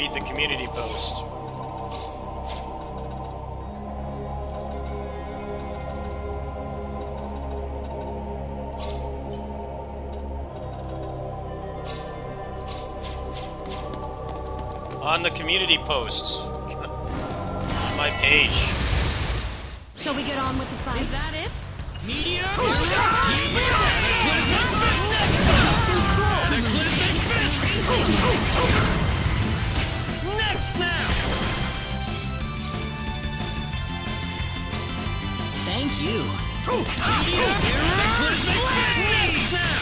Read the community post. On the community post. On my page. Shall we get on with the fight? Is that it? Meteor! Next now! Thank you. Meteor! Next now!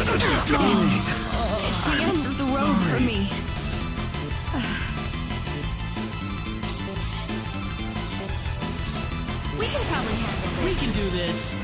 It's the end of the road for me. We can probably handle this. We can do this.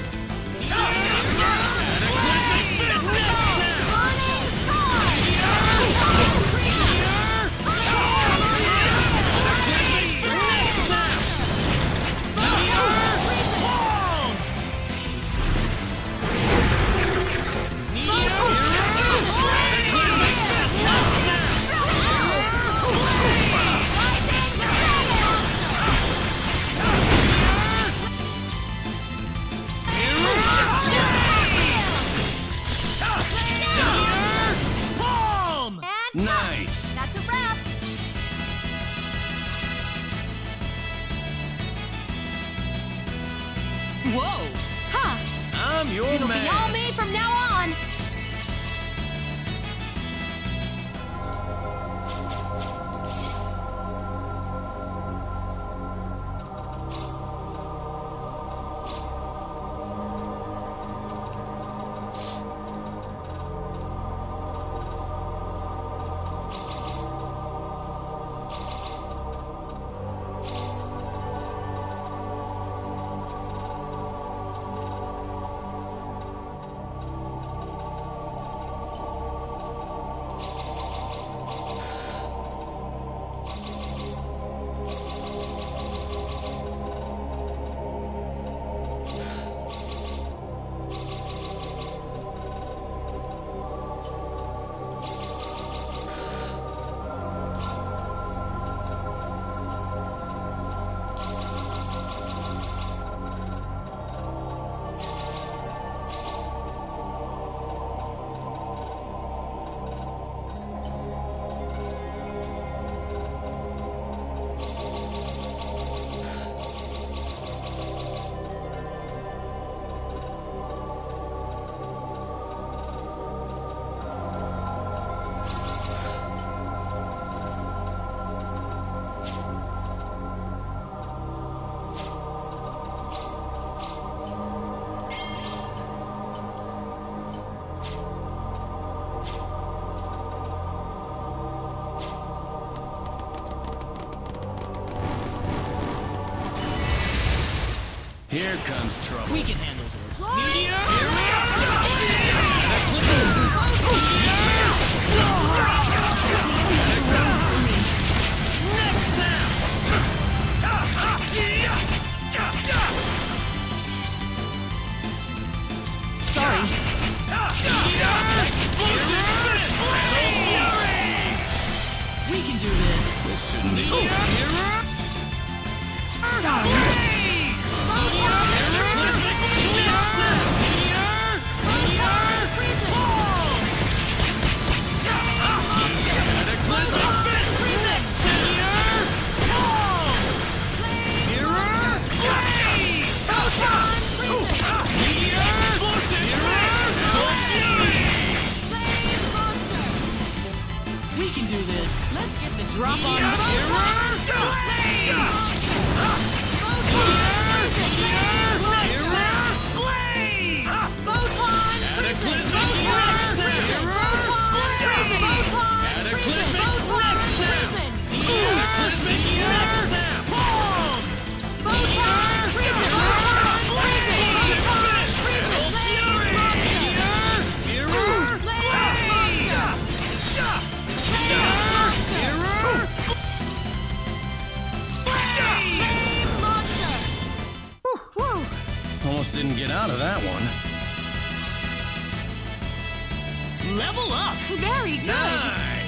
Nice. That's a wrap. Whoa! Huh. I'm your It'll man. be all me from now on. Here comes trouble. We can handle this. Sorry. We can do this. This shouldn't be. Sorry. almost didn't get out of that one. Level up. Very good. Nice!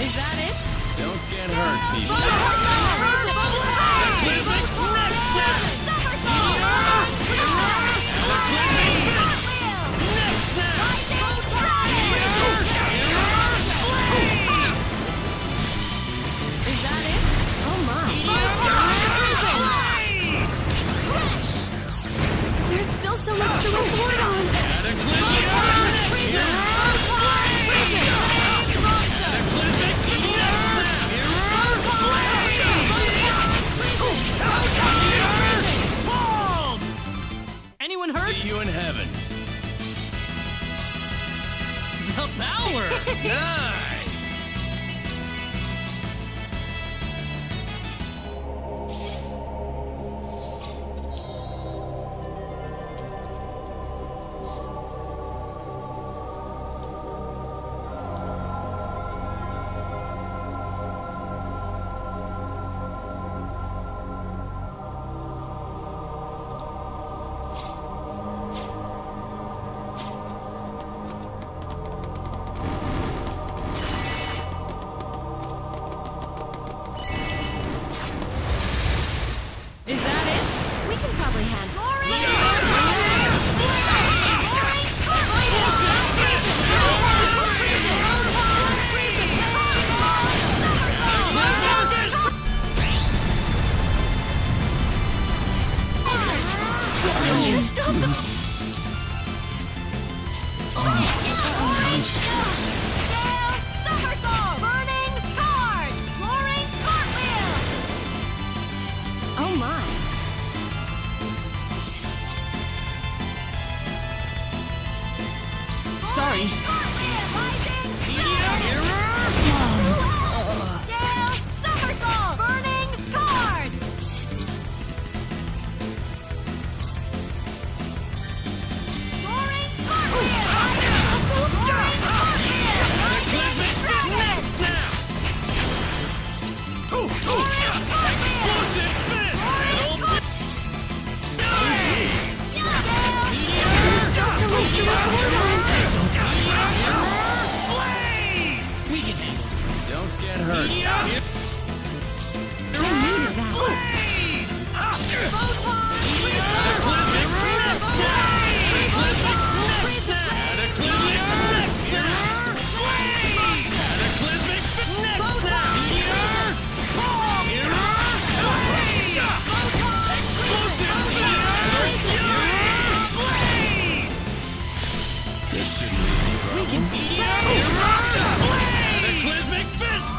Is that it? Don't get hurt, people. Is that it? Oh my. There's still so much to report on. Anyone hurt? See you in heaven. The power. Nice! Is that it? We can probably handle. Oh my. Sorry. We can handle this. Don't get hurt. This shouldn't be a problem. Cataclysmic Fist!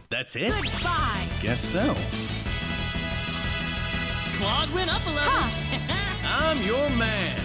That's it? Goodbye. Guess so. Claude went up a level. I'm your man.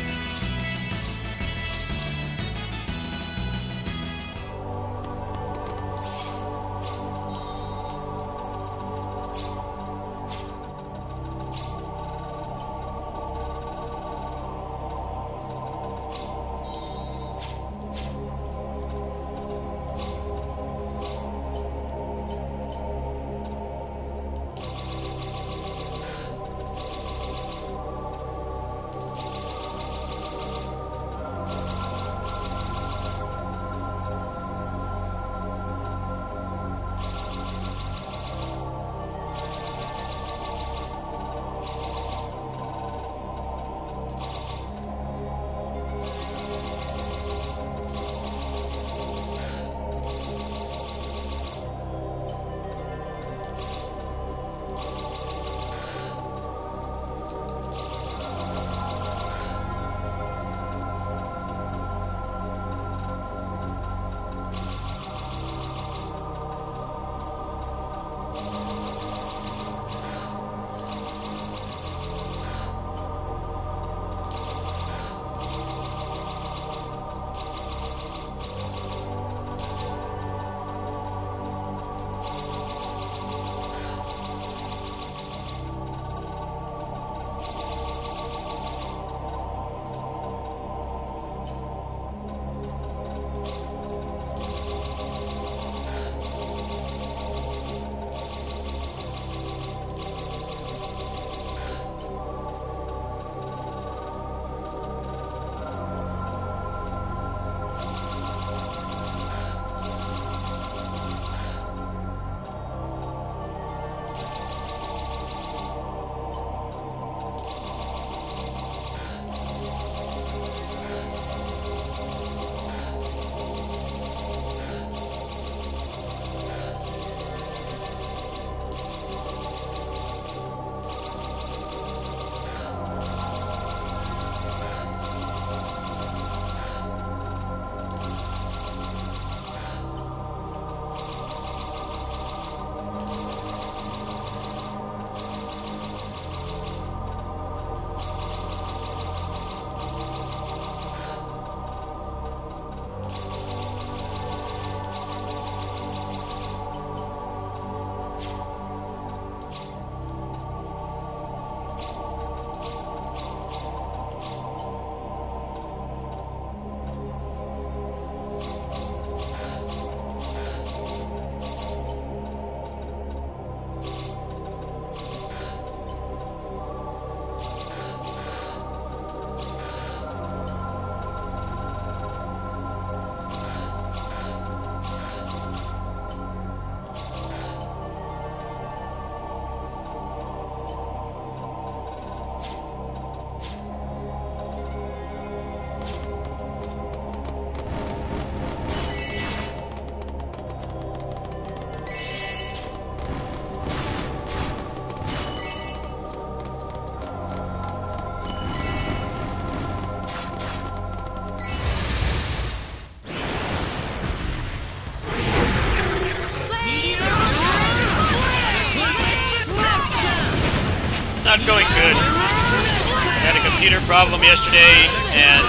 Not going good. I had a computer problem yesterday and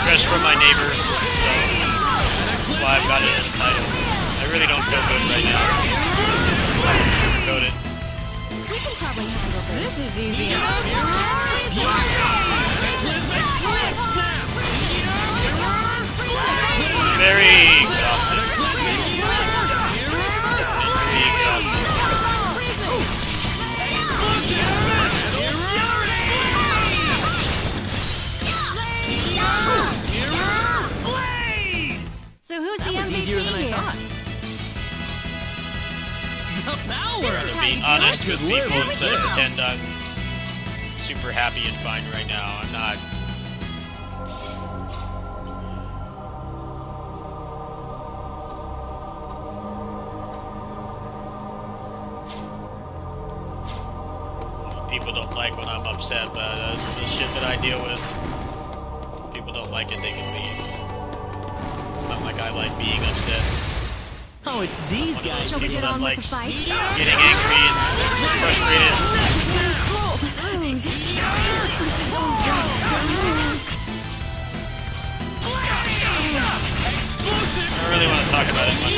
stress from my neighbor, so that's why I've got it as a title. I really don't feel good right now. Sugarcoat it. We can probably handle this. This is easy. Very exhausted. Very exhausted. So who's That the was MVP easier than I here? thought. The power! This is how Being you do honest it. with people instead of pretend I'm super happy and fine right now. I'm not. People don't like when I'm upset, but that's the shit that I deal with. People don't like it, they can leave. It's not like I like being upset. Oh, it's these One of guys. those Shall we people get that on with the likes fight? getting angry and frustrated. Cool. I don't really want to talk about it much.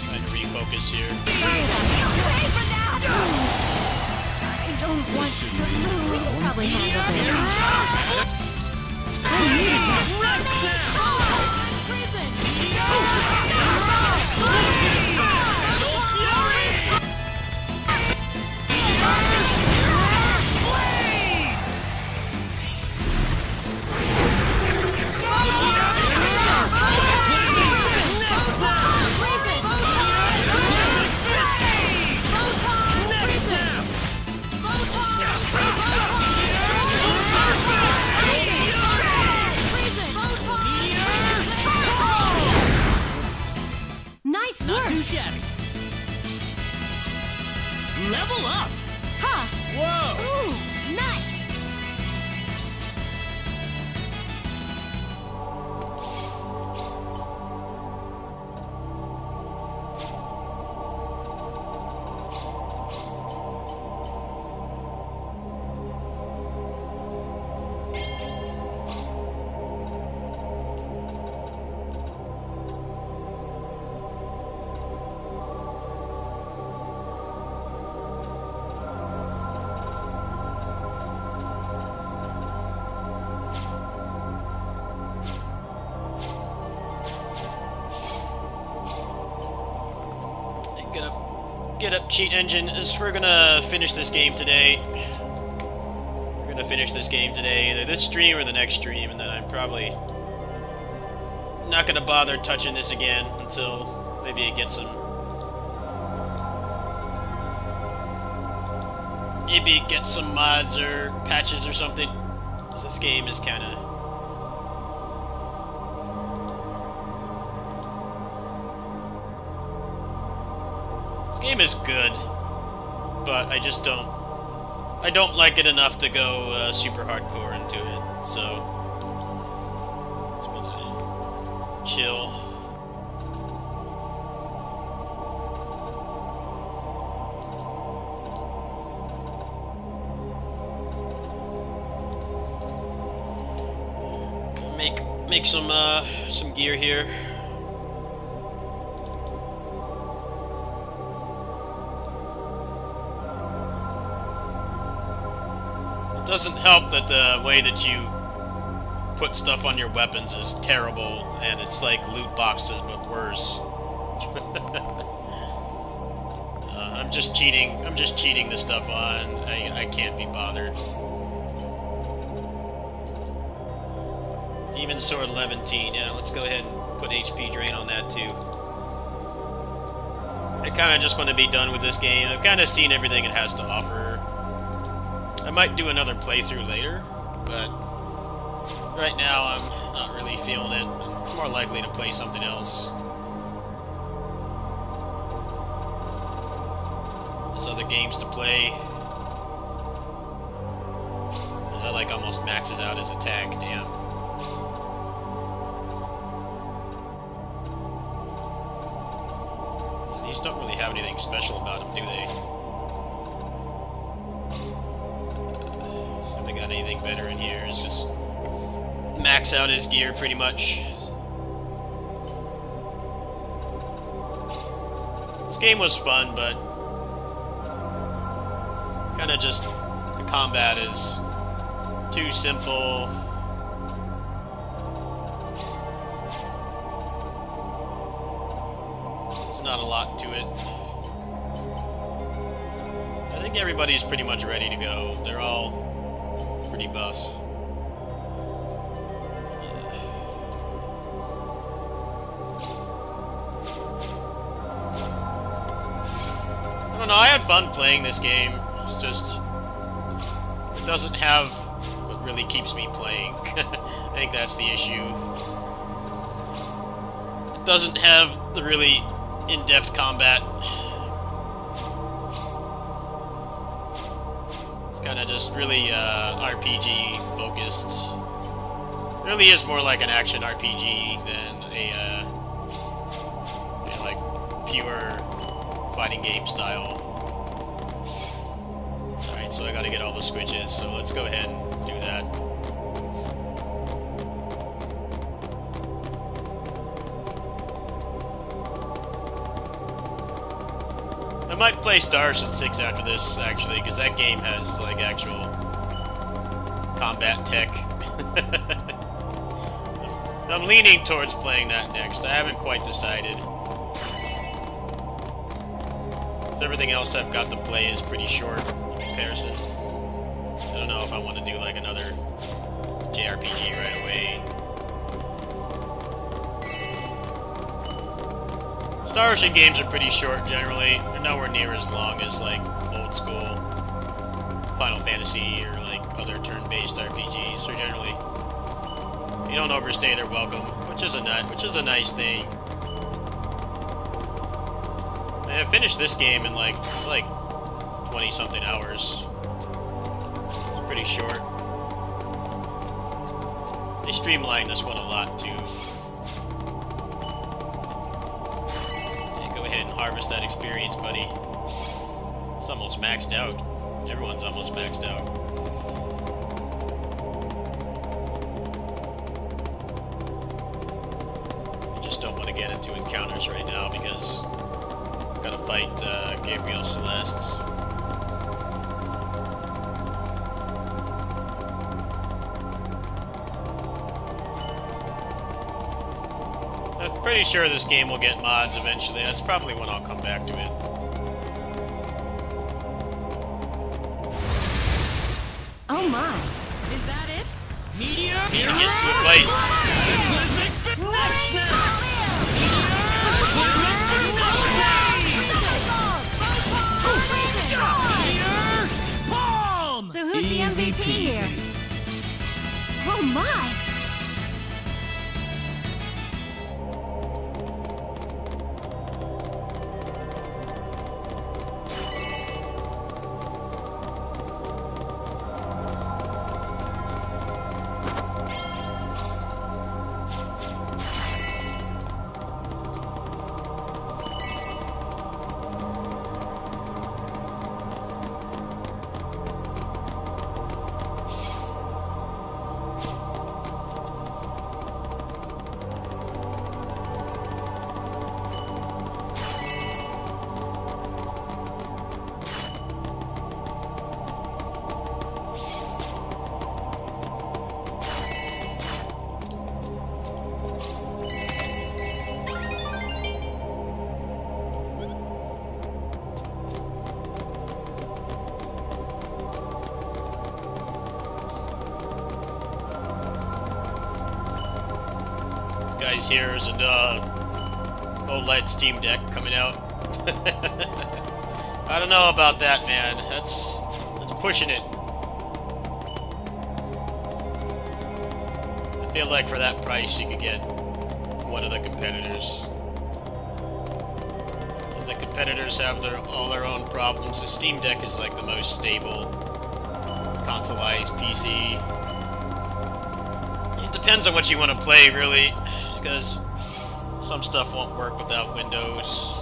Trying to refocus here. I don't want to lose. We can probably handle this. I need nice Not work. too shabby. Level up. Ha! Whoa! Ooh, nice. Get up, Cheat Engine. We're gonna finish this game today. We're gonna finish this game today, either this stream or the next stream, and then I'm probably not gonna bother touching this again until maybe it gets some. Maybe it gets some mods or patches or something. 'Cause this game is kind of. Game is good, but I just don't like it enough to go super hardcore into it, so just gonna chill. Make some gear here. Doesn't help that the way that you put stuff on your weapons is terrible, and it's like loot boxes but worse. I'm just cheating the stuff on. I can't be bothered. Demon Sword Levantine. Yeah, let's go ahead and put HP drain on that too. I kind of just want to be done with this game. I've kind of seen everything it has to offer. I might do another playthrough later, but right now I'm not really feeling it. I'm more likely to play something else. There's other games to play. That like almost maxes out his attack, damn. These don't really have anything special about them, do they? Anything better in here is just max out his gear pretty much. This game was fun, but kind of just the combat is too simple. There's not a lot to it. I think everybody's pretty much ready to go. They're all pretty buff. I don't know, I had fun playing this game. It's just it doesn't have what really keeps me playing. I think that's the issue. It doesn't have the really in-depth combat. Kind of just really RPG focused. It really is more like an action RPG than a like pure fighting game style. fight, so I gotta get all the switches, so let's go ahead and do that. I might play Star Ocean 6 after this, actually, because that game has, like, actual combat tech. I'm leaning towards playing that next. I haven't quite decided. So everything else I've got to play is pretty short in comparison. I don't know if I want to do, like, another JRPG right away. Star Ocean games are pretty short generally. They're nowhere near as long as like old school Final Fantasy or like other turn-based RPGs. So generally, you don't overstay their welcome, which is a nice thing. And I finished this game in like it's like 20-something hours. It's pretty short. They streamlined this one a lot too. Harvest that experience, buddy. It's almost maxed out. Everyone's almost maxed out. I just don't want to get into encounters right now because I've got to fight Gabriel Celeste. I'm pretty sure this game will get mods eventually. That's probably when I'll come back to it. Oh my. Is that it? Meteor! Need to get to a fight. Palm! So who's the Easy MVP peasy. here? Oh my. Guys, here's an OLED Steam Deck coming out. I don't know about that, man. That's pushing it. I feel like for that price, you could get one of the competitors. The competitors have all their own problems. The Steam Deck is like the most stable consoleized PC. It depends on what you want to play, really, because some stuff won't work without Windows.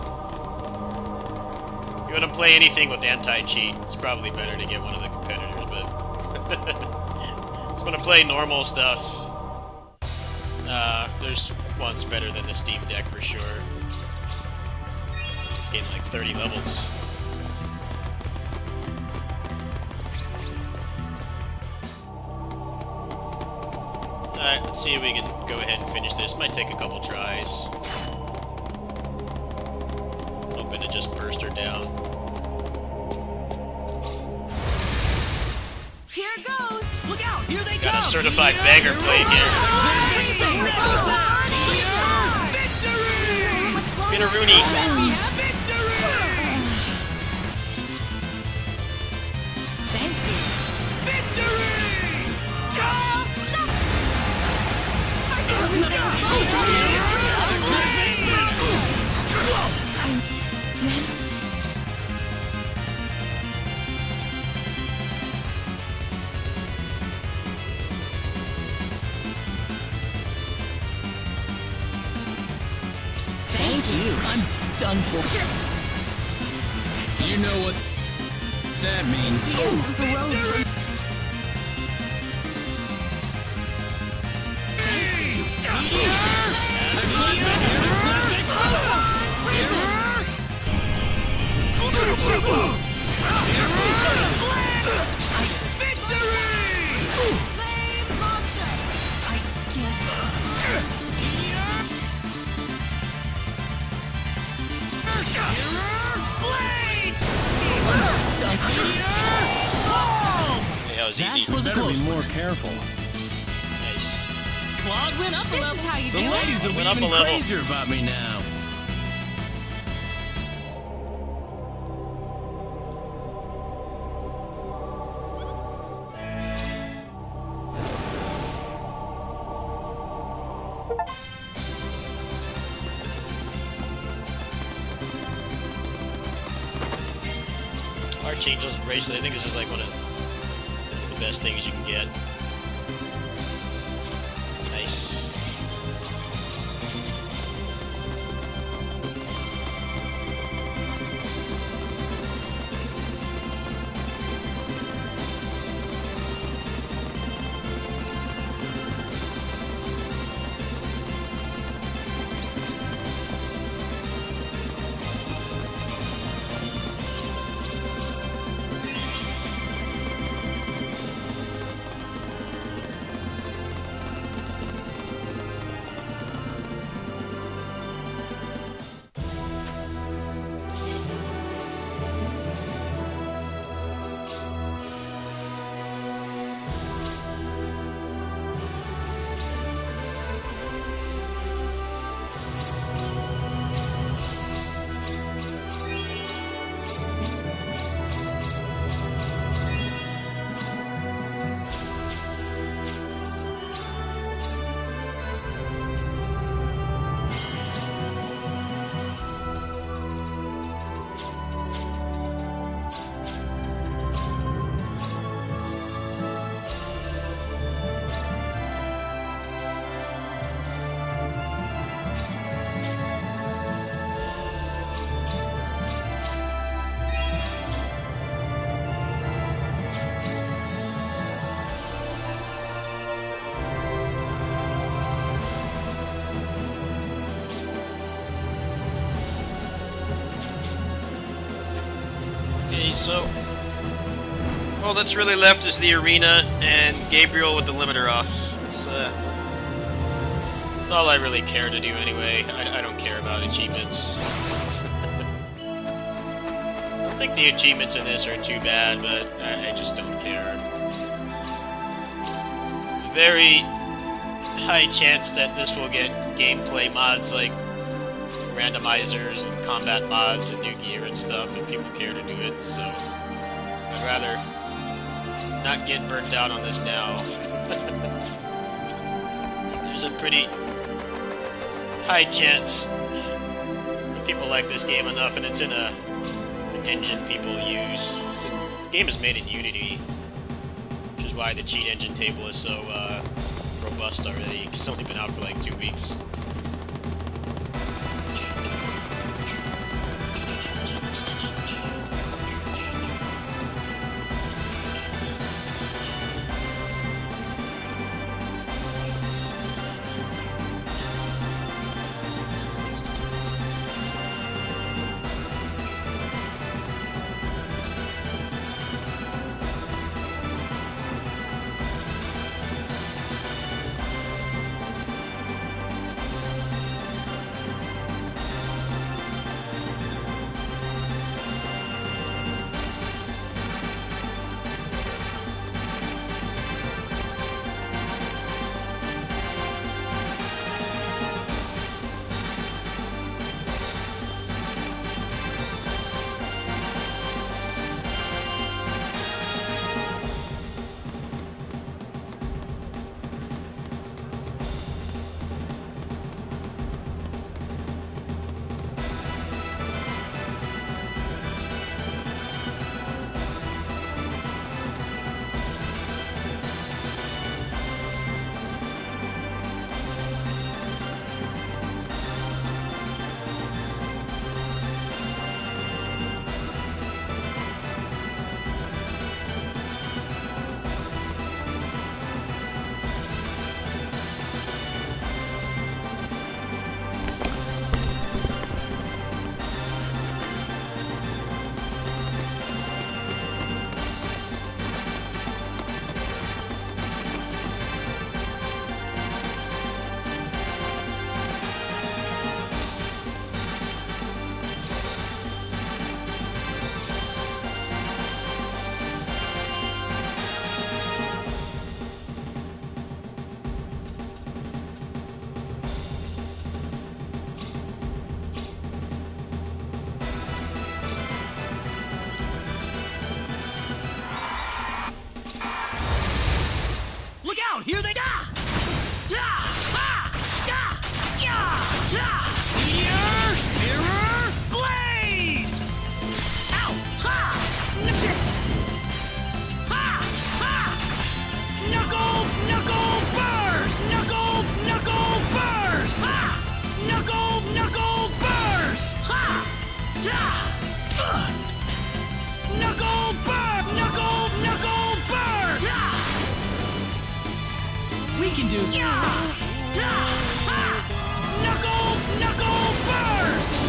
If you want to play anything with anti-cheat, it's probably better to get one of the competitors, but if you want to play normal stuff, there's one's better than the Steam Deck for sure. This game's like 30 levels. Alright, let's see if we can go ahead and finish this. Might take a couple tries. Hoping to just burst her down. Here it goes. Look out! Here they Got come! a certified bagger play again. Spin a Rooney. Thank you. Thank you. I'm done for. You know what? that means. The end of the road from Hey, that was easy. That was better be more careful. Nice. Claude went up a This level. is how you The do it. ladies are Went up even a level. crazier about me now. Archangel's bracelet. I think this is like one of the best things you can get. Nice. Okay, so all that's really left is the arena and Gabriel with the limiter off. It's all I really care to do anyway. I don't care about achievements. I don't think the achievements in this are too bad, but I just don't care. Very high chance that this will get gameplay mods like randomizers and combat mods and new gear and stuff if people care to do it, so I'd rather not get burnt out on this now. There's a pretty high chance that people like this game enough and it's in an engine people use. So the game is made in Unity, which is why the cheat engine table is so robust already. It's only been out for like 2 weeks. Knuckle burn! Knuckle burn! We can do. Knuckle burst!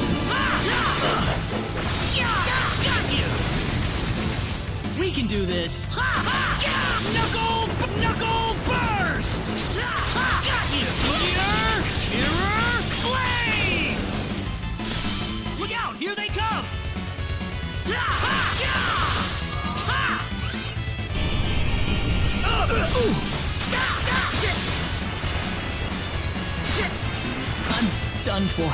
Got you! We can do this. Knuckle burst! Got you! Mirror blade! Look out! Here they come! I'm done for.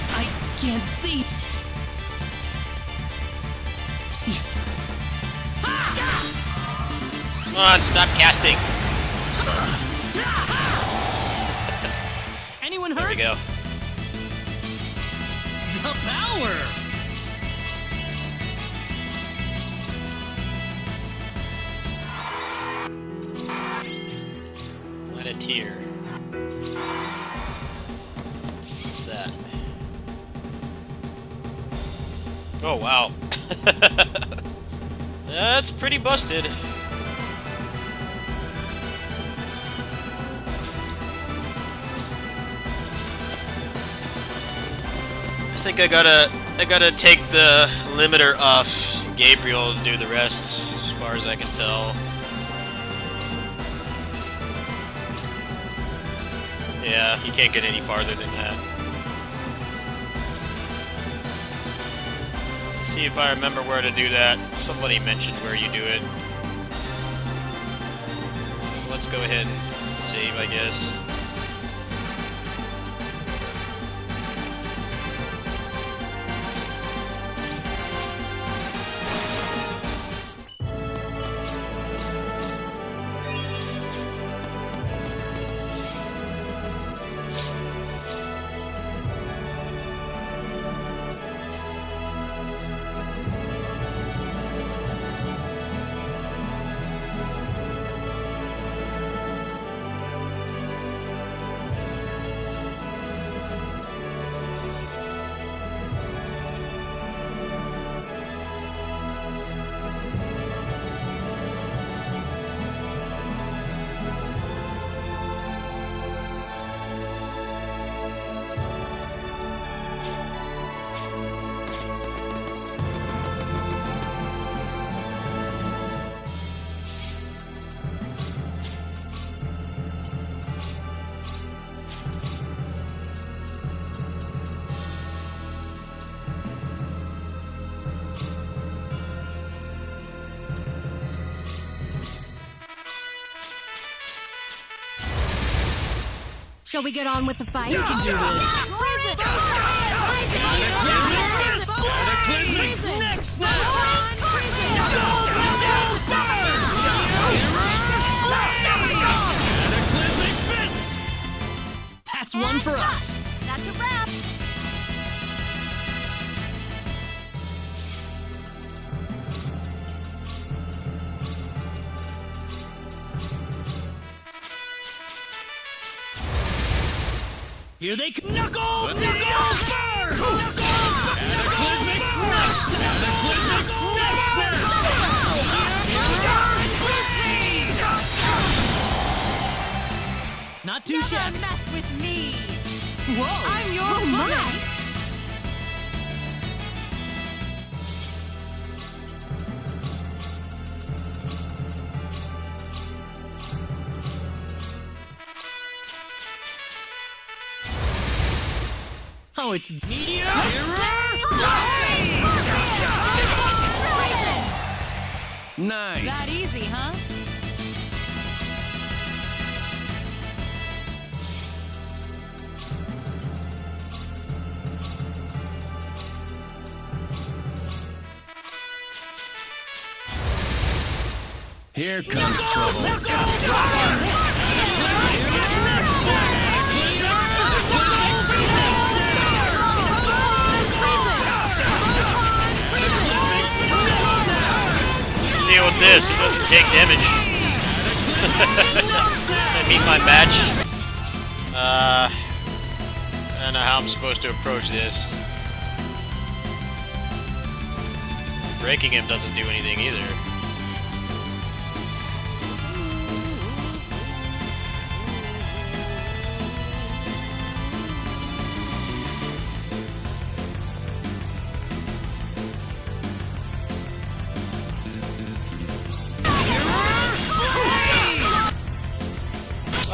I can't see. Come on, stop casting. Anyone hurt? There we go. The power! Planeteer. What's that? Oh, wow. That's pretty busted. I think I gotta take the limiter off Gabriel to do the rest, as far as I can tell. Yeah, you can't get any farther than that. See if I remember where to do that. Somebody mentioned where you do it. Let's go ahead and save, I guess. Shall we get on with the fight? We can do this. Cataclysmic next! Cataclysmic fist! That's one for us. That's a wrap. Here they come. Knuckle burn! Cataclysmic next! Cataclysmic next! Not too shabby. Mess with me. Whoa! I'm your money. Oh, it's Meteor! Mirror! Nice. That easy, huh? Here comes trouble. Deal with this. It doesn't take damage. I beat my match. I don't know how I'm supposed to approach this. Breaking him doesn't do anything either.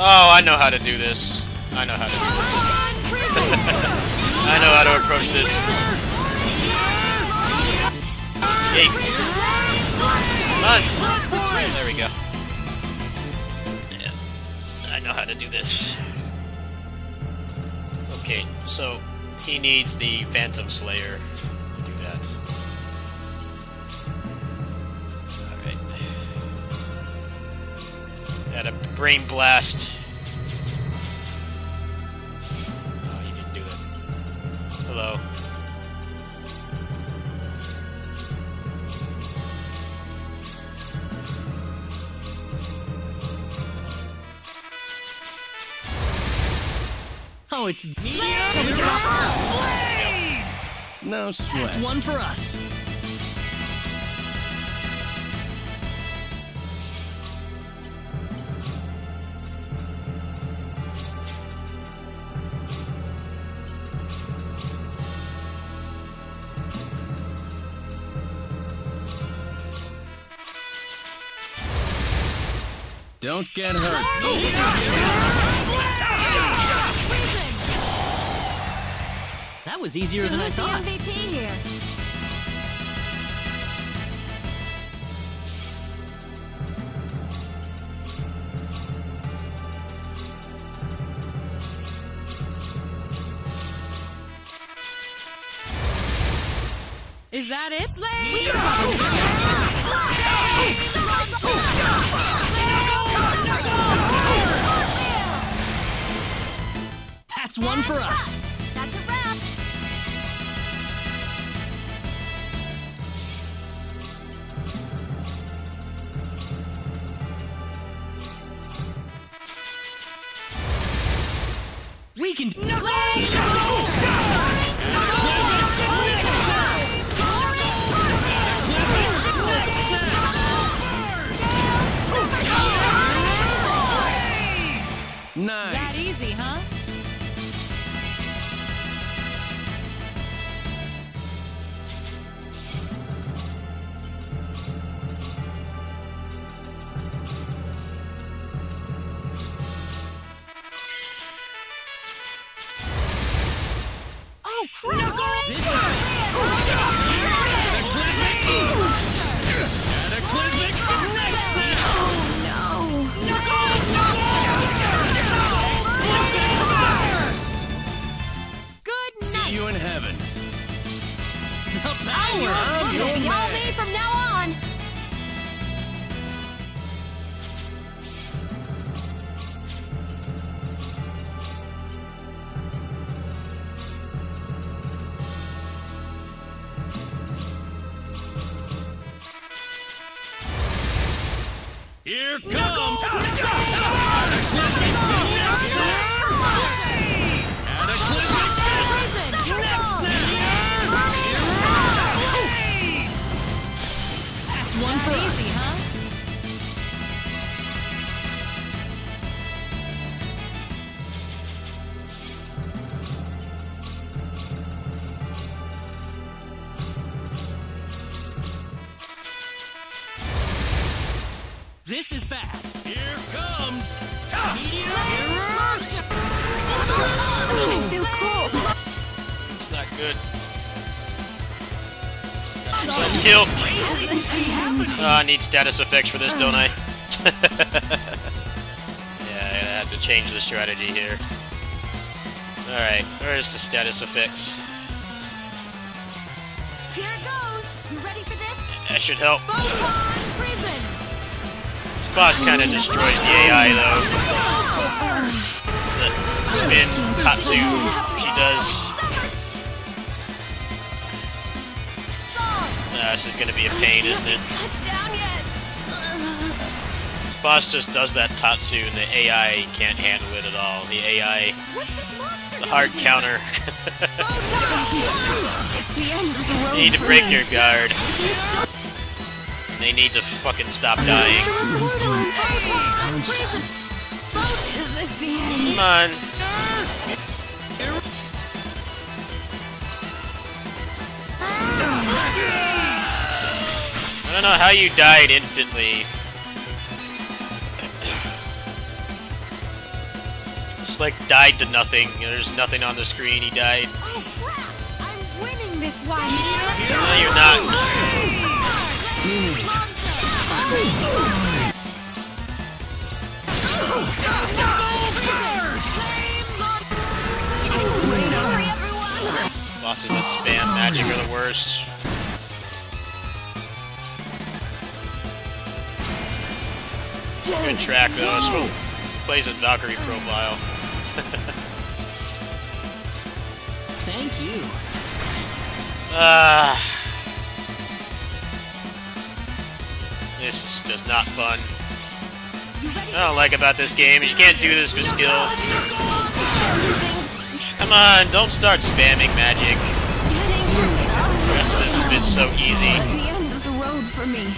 Oh, I know how to do this. I know how to do this. I know how to approach this. Escape. Run. There we go. Yeah. I know how to do this. Okay, so he needs the Phantom Slayer to do that. Alright. Got a Brain Blast. Oh, he didn't do it. Hello. Oh, it's No sweat. that's one for us. Don't get hurt. That was easier than I Who's the thought. MVP here? Is that it, That's one for us. That's a wrap. We can. That Nice. easy, huh? Oh, crap! Good See night! you in heaven. You'll yell me from now on! Here comes. That's one for us. Easy, huh? This is bad. Here comes. I feel cool. It's not good. Let's kill. I need status effects for this, don't I? Yeah, I have to change the strategy here. Alright, where's the status effects? Here it goes. You ready for this? That should help. Photon prison. This boss kind of destroys the AI, though. It's that spin Tatsu she does. This is gonna be a pain, isn't it? Down yet. This boss just does that Tatsu, and the AI can't handle it at all. The AI What's this monster? is a hard counter. It's the end of the road. You need to for break me. your guard. They need to fucking stop dying. Photon prison. Is this the end? Come on. I don't know how you died instantly. Just like died to nothing. There's nothing on the screen. He died. Oh crap! I'm winning this one. No, you're not. Hurry, everyone! Bosses that spam magic are the worst. Good track though. This one plays at Valkyrie profile. Thank you. This is just not fun. What I don't like about this game is you can't do this with skill. Come on, don't start spamming magic. The rest of this has been so easy. The end of the road for me.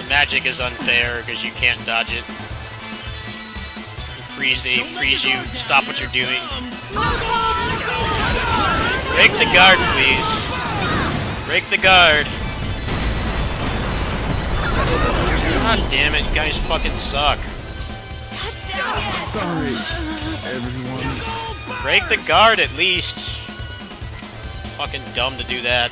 The magic is unfair because you can't dodge it. They freeze you, stop what you're doing. Break the guard, please. Break the guard. God damn it, you guys fucking suck. Sorry, everyone. Break the guard at least. Fucking dumb to do that.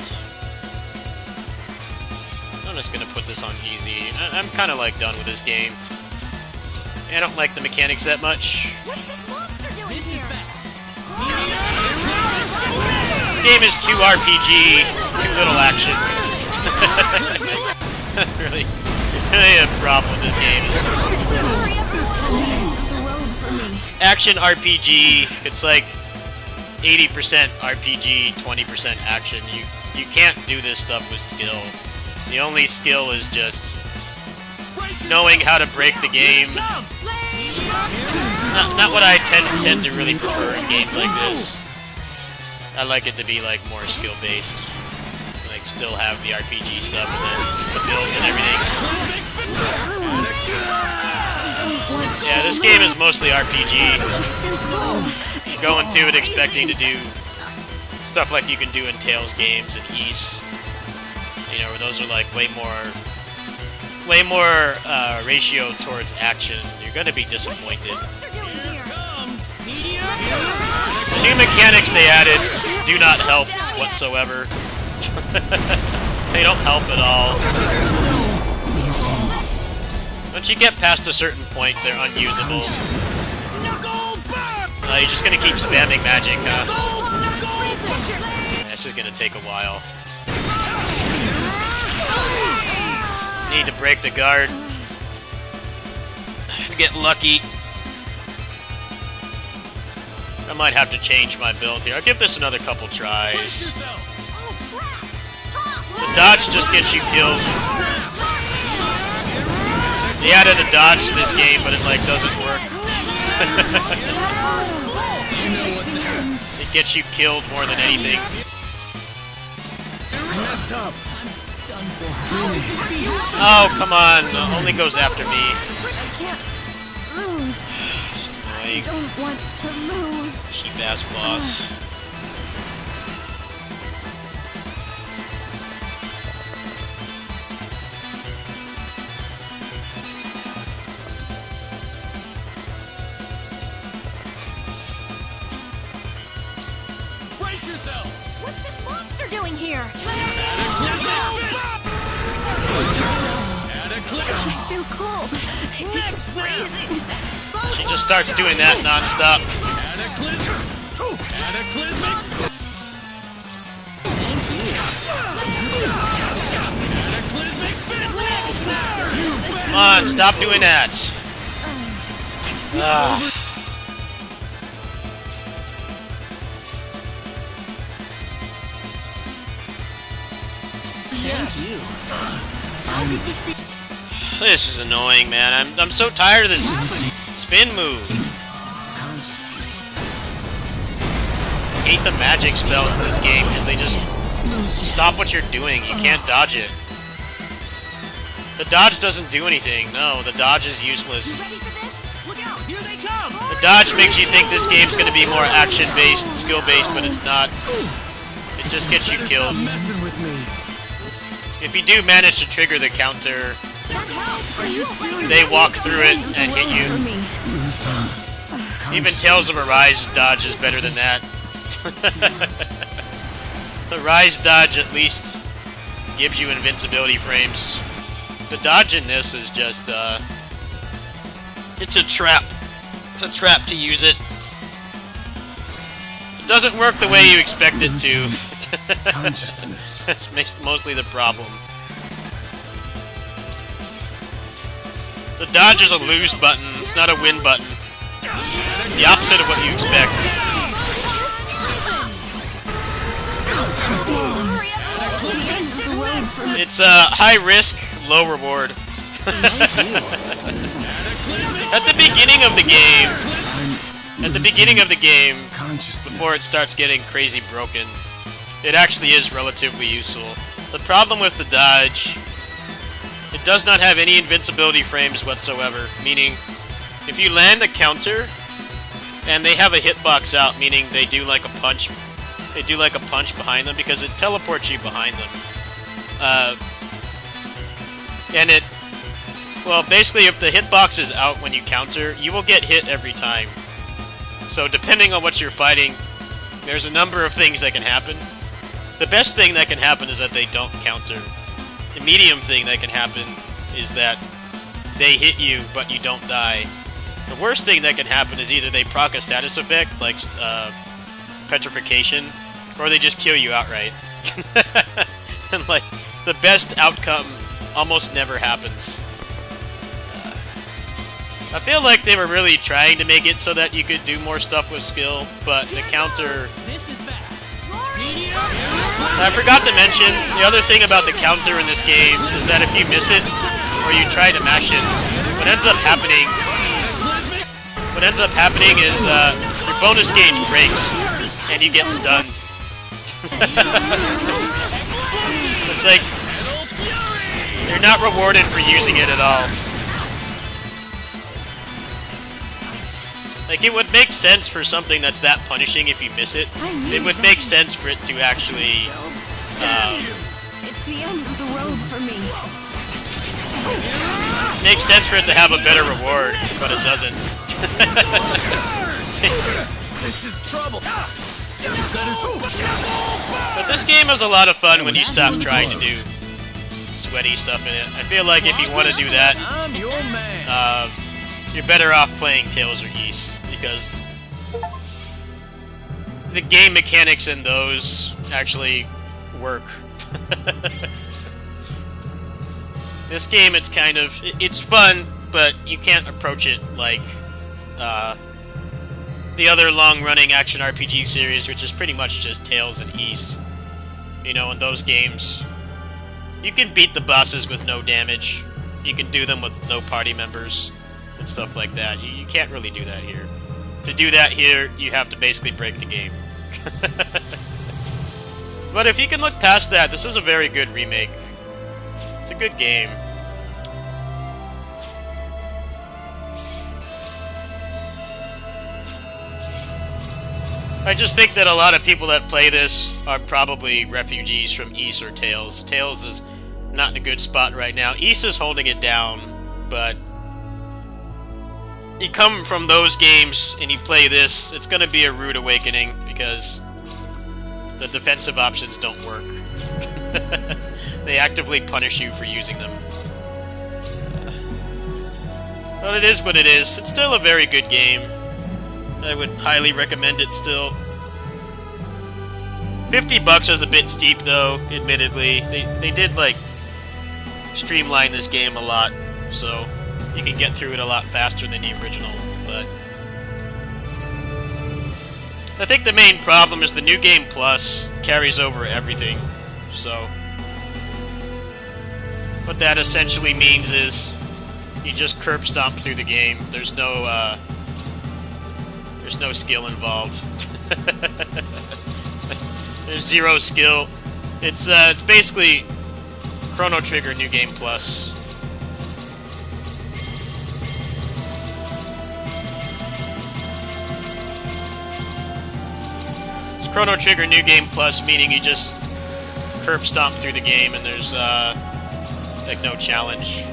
I'm just gonna put this on easy. I'm kind of like done with this game. I don't like the mechanics that much. What's this monster doing here? This game is too RPG, too little action. really a problem with this game. Hurry, everyone! The end of the road for me. Action RPG, it's like 80% RPG, 20% action. You can't do this stuff with skill. The only skill is just knowing how to break the game. Not what I tend to really prefer in games like this. I like it to be like more skill based. Like still have the RPG stuff and then the builds and everything. Yeah, this game is mostly RPG. You go into it expecting to do stuff like you can do in Tales games and Ys. You know, where those are like way more ratio towards action. You're gonna be disappointed. The new mechanics they added do not help whatsoever. They don't help at all. Once you get past a certain point, they're unusable. You're just gonna keep spamming magic, huh? This is gonna take a while. Need to break the guard. Get lucky. I might have to change my build here. I'll give this another couple tries. The dodge just gets you killed. They added a dodge to this game, but it like doesn't work. It gets you killed more than anything. Messed up. Oh, come on. It only goes after me. I can't lose. I Annoying. don't want to lose. Cheap ass boss. Brace yourselves! What's this monster doing here? too cool. It's freezing. She just starts doing that non-stop. Come on, stop doing that. Ah. This is annoying, man. I'm so tired of this spin move. I hate the magic spells in this game because they just stop what you're doing. You can't dodge it. The dodge doesn't do anything. No, the dodge is useless. The dodge makes you think this game's going to be more action-based and skill-based, but it's not. It just gets you killed. If you do manage to trigger the counter, they walk through it and hit you. Even Tales of Arise dodge is better than that. The Rise dodge at least gives you invincibility frames. The dodge in this is just, it's a trap. It's a trap to use it. It doesn't work the way you expect it to. That's mostly the problem. The dodge is a lose button, it's not a win button. The opposite of what you expect. It's high risk, low reward. At the beginning of the game, before it starts getting crazy broken, it actually is relatively useful. The problem with the dodge, it does not have any invincibility frames whatsoever, meaning if you land a counter and they have a hitbox out, meaning they do like a punch behind them because it teleports you behind them. Well, basically if the hitbox is out when you counter, you will get hit every time. So depending on what you're fighting, there's a number of things that can happen. The best thing that can happen is that they don't counter. The medium thing that can happen is that they hit you, but you don't die. The worst thing that can happen is either they proc a status effect, like petrification, or they just kill you outright. And like, the best outcome almost never happens. I feel like they were really trying to make it so that you could do more stuff with skill, but the counter... I forgot to mention, the other thing about the counter in this game is that if you miss it, or you try to mash it, what ends up happening is your bonus gauge breaks, and you get stunned. It's like, you're not rewarded for using it at all. Like, it would make sense for something that's that punishing if you miss it. It would make sense for it to actually, It's the end of the road for me. makes sense for it to have a better reward, but it doesn't. This is trouble. But this game is a lot of fun when you stop trying to do sweaty stuff in it. I feel like if you want to do that, I'm your man. you're better off playing Tales or Ys, because the game mechanics in those actually work. This game, it's kind of, it's fun, but you can't approach it like the other long-running action RPG series, which is pretty much just Tales and Ys. You know, in those games, you can beat the bosses with no damage. You can do them with no party members and stuff like that. You can't really do that here. To do that here, you have to basically break the game. But if you can look past that, this is a very good remake. It's a good game. I just think that a lot of people that play this are probably refugees from Ys or Tales. Tales is not in a good spot right now. Ys is holding it down, but you come from those games and you play this, it's going to be a rude awakening because the defensive options don't work. They actively punish you for using them. But it is what it is. It's still a very good game. I would highly recommend it still. $50 is a bit steep though, admittedly. They did like streamline this game a lot, so you can get through it a lot faster than the original, but I think the main problem is the New Game Plus carries over everything. So what that essentially means is you just curb stomp through the game. There's no skill involved. There's zero skill. It's basically Chrono Trigger New Game Plus. It's Chrono Trigger New Game Plus, meaning you just curb stomp through the game and there's like no challenge.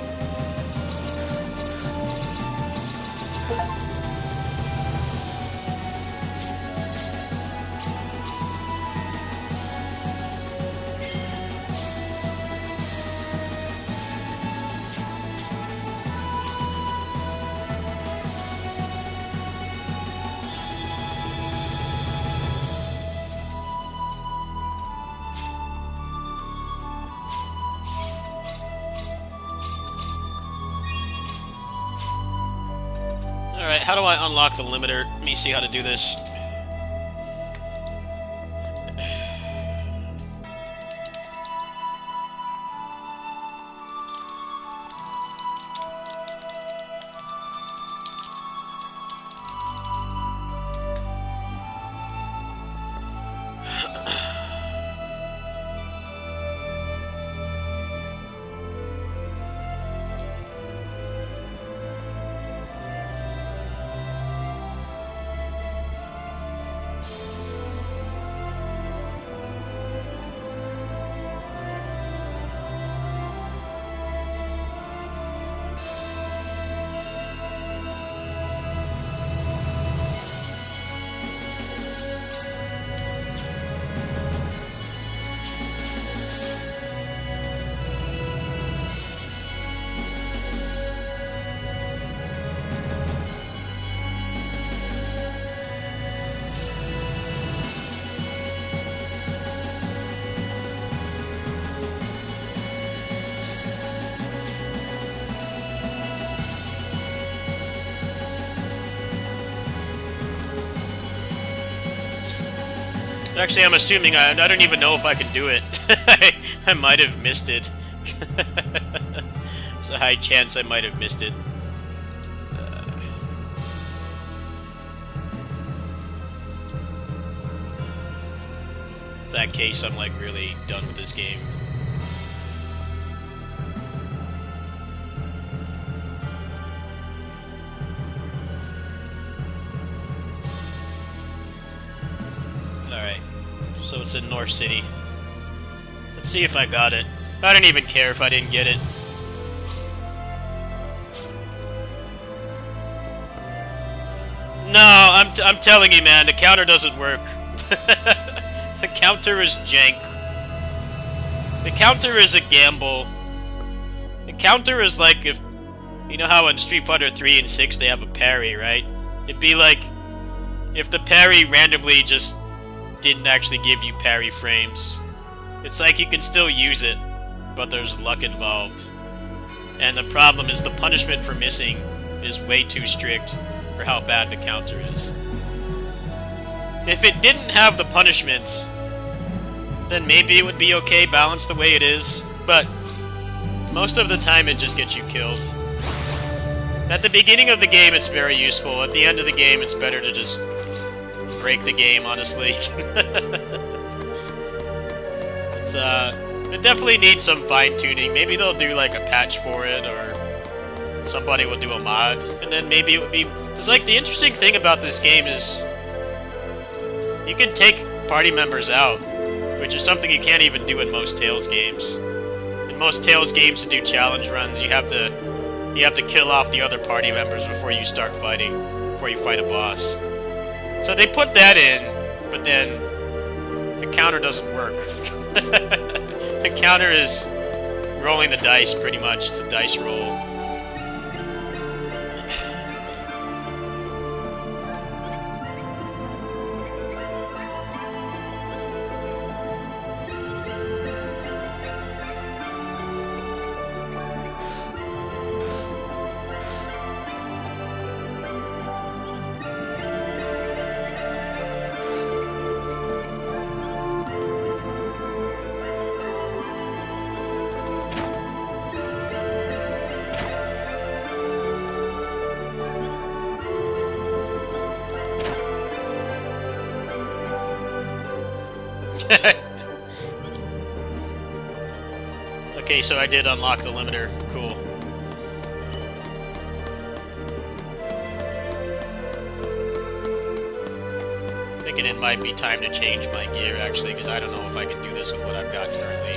Alright, how do I unlock the limiter? Let me see how to do this. Actually, I'm assuming I don't even know if I can do it. I might have missed it. There's a high chance I might have missed it. In that case, I'm like really done with this game. Alright, so it's in North City. Let's see if I got it. I don't even care if I didn't get it. No, I'm telling you, man, the counter doesn't work. The counter is jank. The counter is a gamble. The counter is like if... You know how in Street Fighter 3 and 6 they have a parry, right? It'd be like if the parry randomly just didn't actually give you parry frames. It's like you can still use it, but there's luck involved. And the problem is the punishment for missing is way too strict for how bad the counter is. If it didn't have the punishment, then maybe it would be okay, balanced the way it is, but most of the time it just gets you killed. At the beginning of the game it's very useful, at the end of the game it's better to just break the game, honestly. It definitely needs some fine-tuning. Maybe they'll do like a patch for it, or somebody will do a mod, and then maybe it would be... It's like the interesting thing about this game is you can take party members out, which is something you can't even do in most Tales games. In most Tales games, to do challenge runs, you have to kill off the other party members before you start fighting, before you fight a boss. So they put that in, but then the counter doesn't work. The counter is rolling the dice, pretty much. It's a dice roll. Okay, so I did unlock the limiter. Cool. Thinking it might be time to change my gear, actually, because I don't know if I can do this with what I've got currently.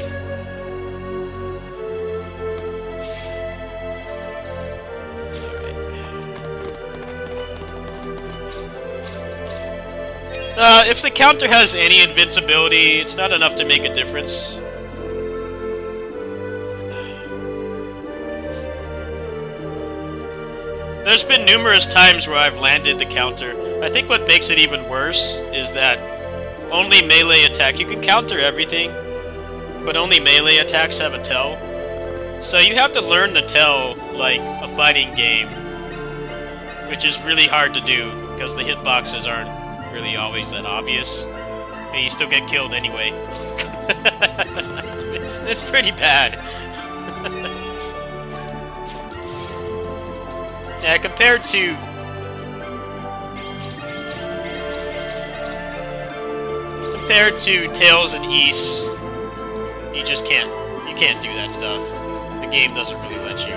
If the counter has any invincibility, it's not enough to make a difference. There's been numerous times where I've landed the counter. I think what makes it even worse is that only melee attack... You can counter everything, but only melee attacks have a tell. So you have to learn the tell like a fighting game, which is really hard to do because the hitboxes aren't really always that obvious, and you still get killed anyway. It's pretty bad. Yeah, compared to Tails and Ys, you just can't do that stuff. The game doesn't really let you.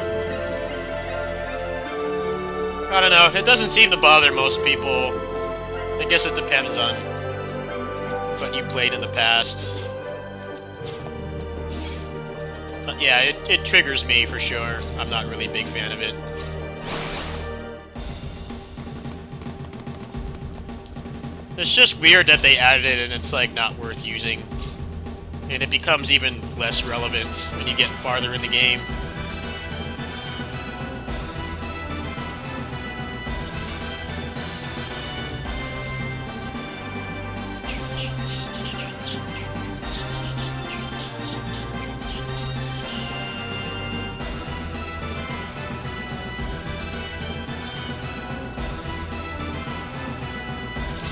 I don't know, it doesn't seem to bother most people. I guess it depends on what you played in the past. But yeah, it triggers me for sure. I'm not really a big fan of it. It's just weird that they added it and it's like not worth using. And it becomes even less relevant when you get farther in the game.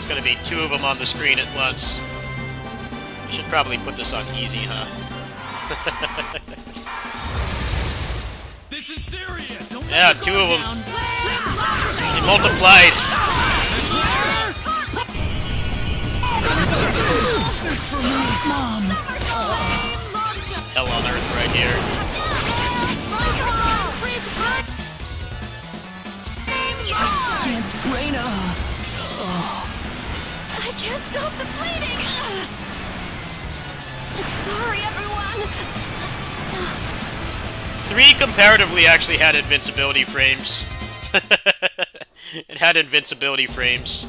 Gonna be two of them on the screen at once. Should probably put this on easy, huh? This is serious. Don't Yeah, two of them. They multiplied. Hell on earth right here. I can't stop the bleeding! Sorry, everyone! 3 comparatively actually had invincibility frames. It had invincibility frames.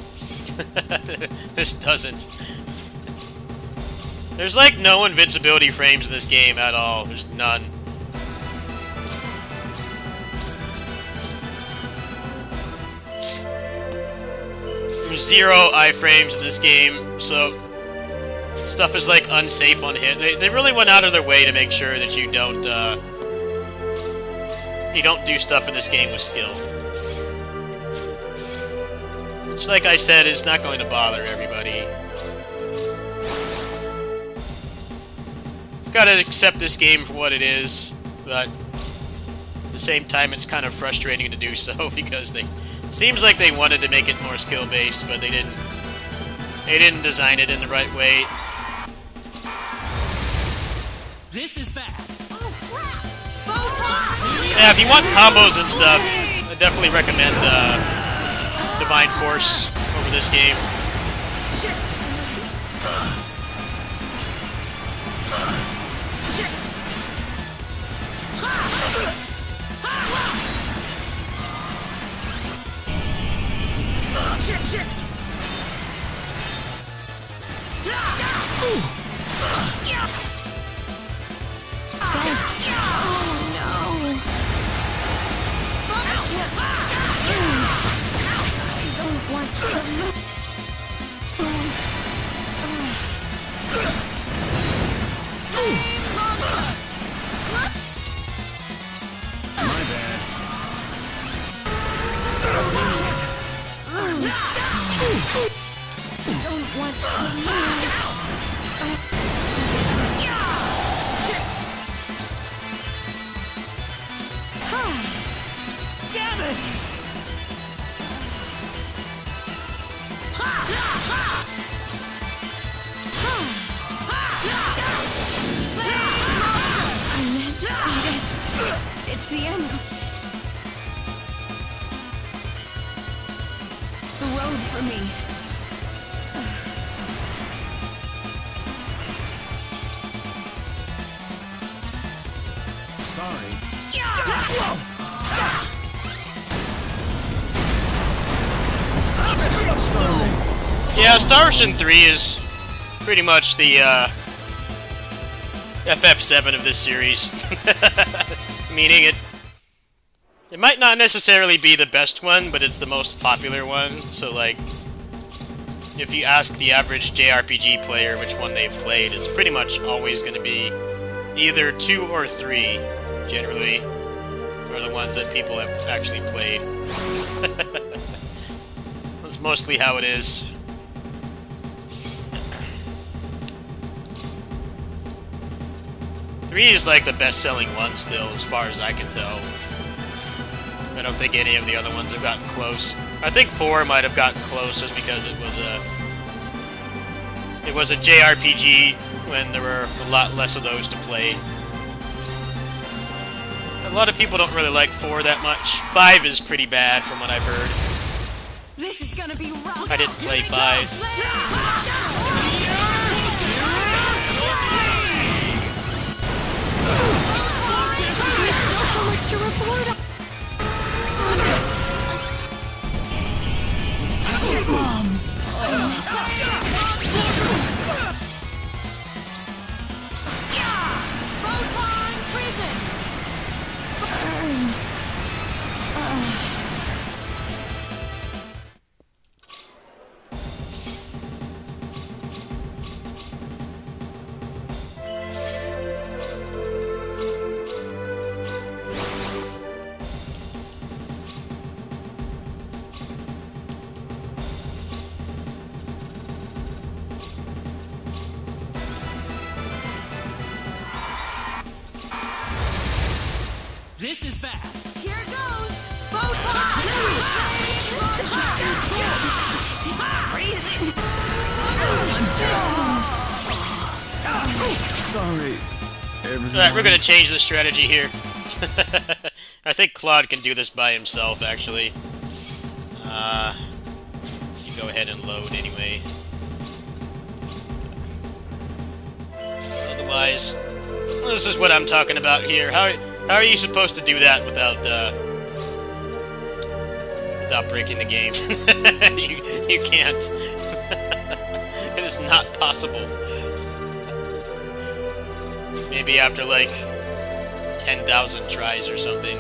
This doesn't. There's like no invincibility frames in this game at all. There's none. There's 0 iframes in this game, so stuff is like unsafe on hit. They really went out of their way to make sure that you don't do stuff in this game with skill. Which, like I said, is not going to bother everybody. It's got to accept this game for what it is, but at the same time, it's kind of frustrating to do so because they seems like they wanted to make it more skill-based, but they didn't. They didn't design it in the right way. This is bad. Oh, crap! Photon! Yeah, if you want combos and stuff, I definitely recommend Divine Force over this game. Yeah, Star Ocean 3 is pretty much the FF7 of this series. Meaning it might not necessarily be the best one, but it's the most popular one. So like, if you ask the average JRPG player which one they've played, it's pretty much always going to be either 2 or 3, generally, are the ones that people have actually played. That's mostly how it is. Three is like the best-selling one still, as far as I can tell. I don't think any of the other ones have gotten close. I think 4 might have gotten close just because it was a JRPG when there were a lot less of those to play. A lot of people don't really like 4 that much. 5 is pretty bad from what I've heard. This is gonna be rough. I didn't play 5. So much to report on. Photon prison. This is bad. Here goes. Photon. Sorry. Alright, we're gonna change the strategy here. I think Claude can do this by himself, actually. Go ahead and load anyway. Otherwise, this is what I'm talking about here. How are you supposed to do that without breaking the game? you can't. It is not possible. Maybe after like 10,000 tries or something.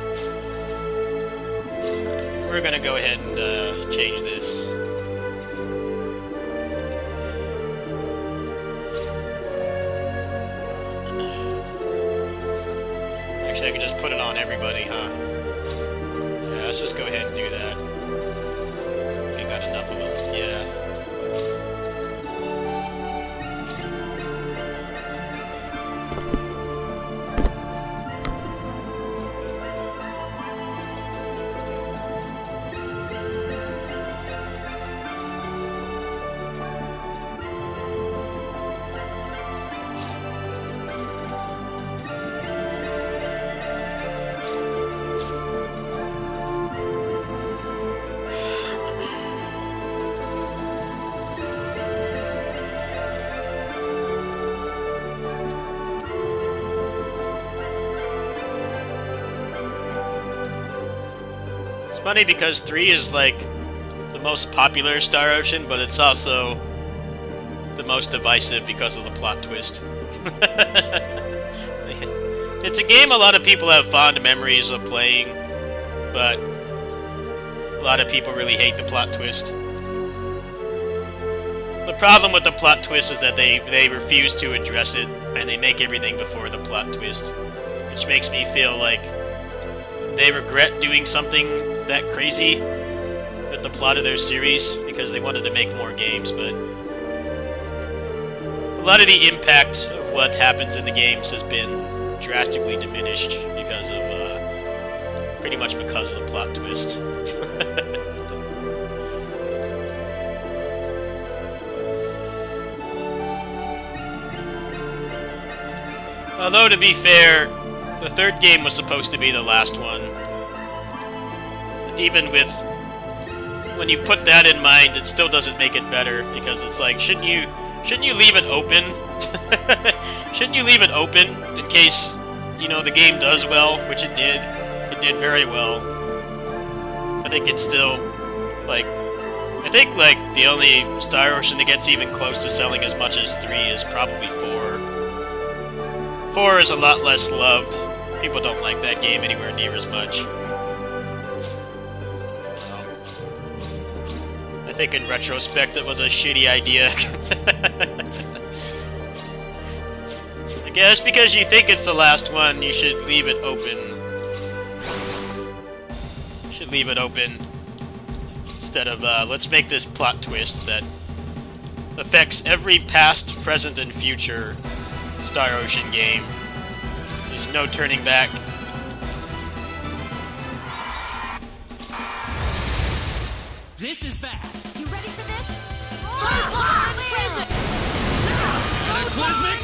We're gonna go ahead and change this. Actually, I could just put it on everybody, huh? Yeah, let's just go ahead and do that. I got enough of them, yeah. Funny because 3 is like the most popular Star Ocean, but it's also the most divisive because of the plot twist. It's a game a lot of people have fond memories of playing, but a lot of people really hate the plot twist. The problem with the plot twist is that they refuse to address it, and they make everything before the plot twist, which makes me feel like they regret doing something that crazy with the plot of their series because they wanted to make more games, but a lot of the impact of what happens in the games has been drastically diminished because of, pretty much because of the plot twist. Although, to be fair, the third game was supposed to be the last one. Even with... when you put that in mind, it still doesn't make it better, because it's like, shouldn't you leave it open? Shouldn't you leave it open in case you know, the game does well, which it did very well, I think it's still, like, I think, like, the only Star Ocean that gets even close to selling as much as 3 is probably 4. 4 is a lot less loved. People don't like that game anywhere near as much. I think in retrospect it was a shitty idea. I guess because you think it's the last one, you should leave it open. You should leave it open instead of, let's make this plot twist that affects every past, present, and future Star Ocean game. There's no turning back. This is bad. You ready for this? Photon prison! Cataclysmic!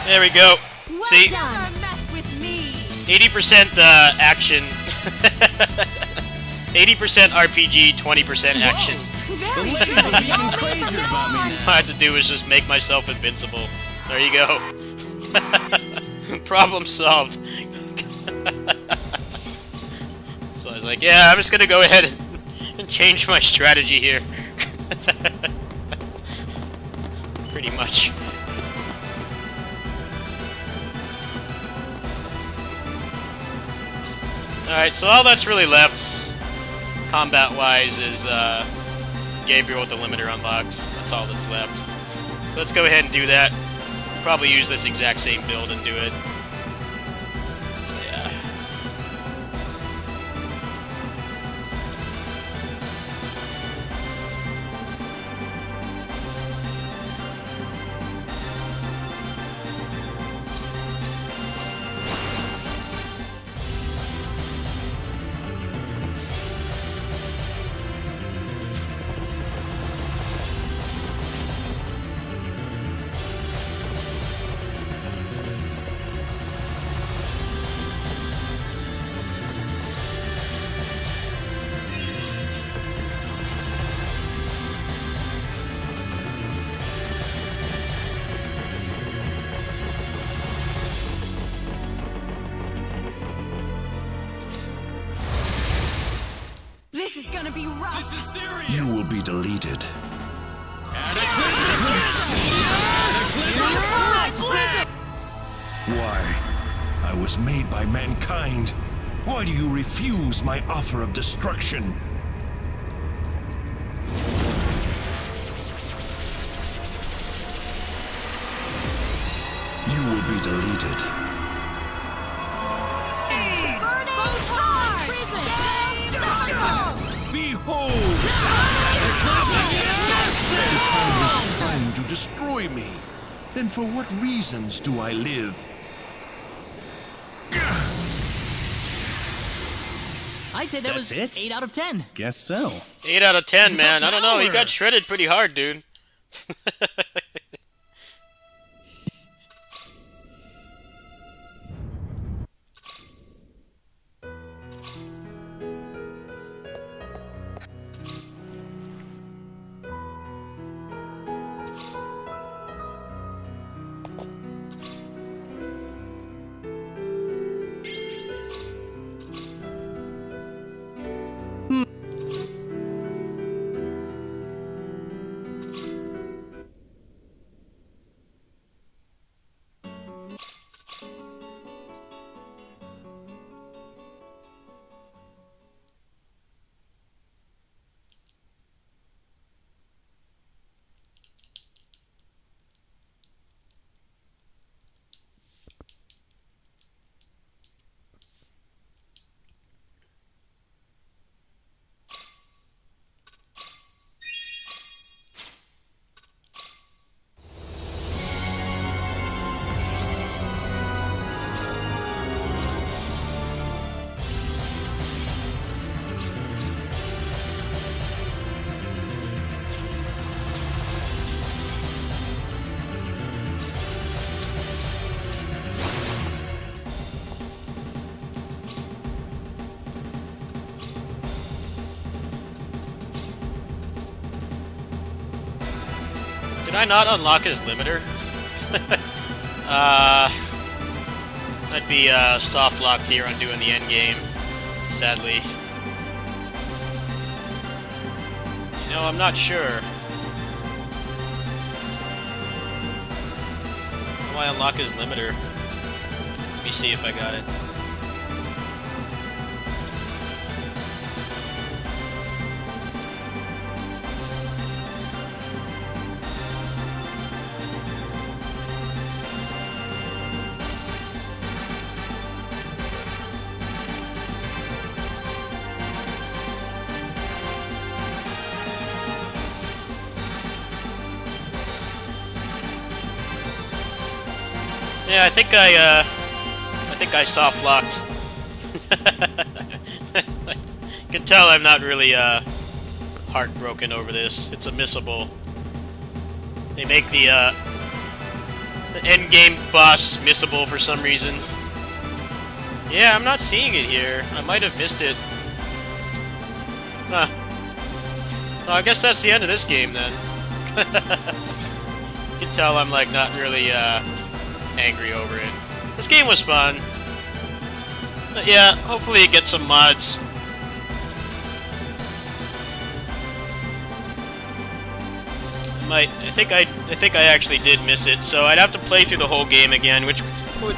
There we go. Well See? done. Mess with me. 80% action. 80% RPG, 20% action. Very The ladies are being crazier about me now. All I had to do was just make myself invincible. There you go. Problem solved. So I was like, yeah, I'm just gonna go ahead and change my strategy here. Pretty much. Alright, so all that's really left, combat-wise, is Gabriel with the limiter unlocked. That's all that's left. So let's go ahead and do that. Probably use this exact same build and do it. Yeah. This is gonna be rough. This is serious. You will be deleted. Why? I was made by mankind. Why do you refuse my offer of destruction? You will be deleted. Behold! Mankind is trying to destroy me. Then for what reasons do I live? I'd say that was That's it? 8 out of 10. Guess so. 8 out of 10, man. I don't know. He got shredded pretty hard, dude. Did I not unlock his limiter? Might be soft locked here on doing the end game, sadly. You know, I'm not sure. How do I unlock his limiter? Let me see if I got it. Yeah, I think I soft locked. You can tell I'm not really heartbroken over this. It's a missable. They make the end game boss missable for some reason. Yeah, I'm not seeing it here. I might have missed it. Huh. Oh, I guess that's the end of this game then. You can tell I'm like not really angry over it. This game was fun. But yeah, hopefully it gets some mods. I think I actually did miss it, so I'd have to play through the whole game again, which would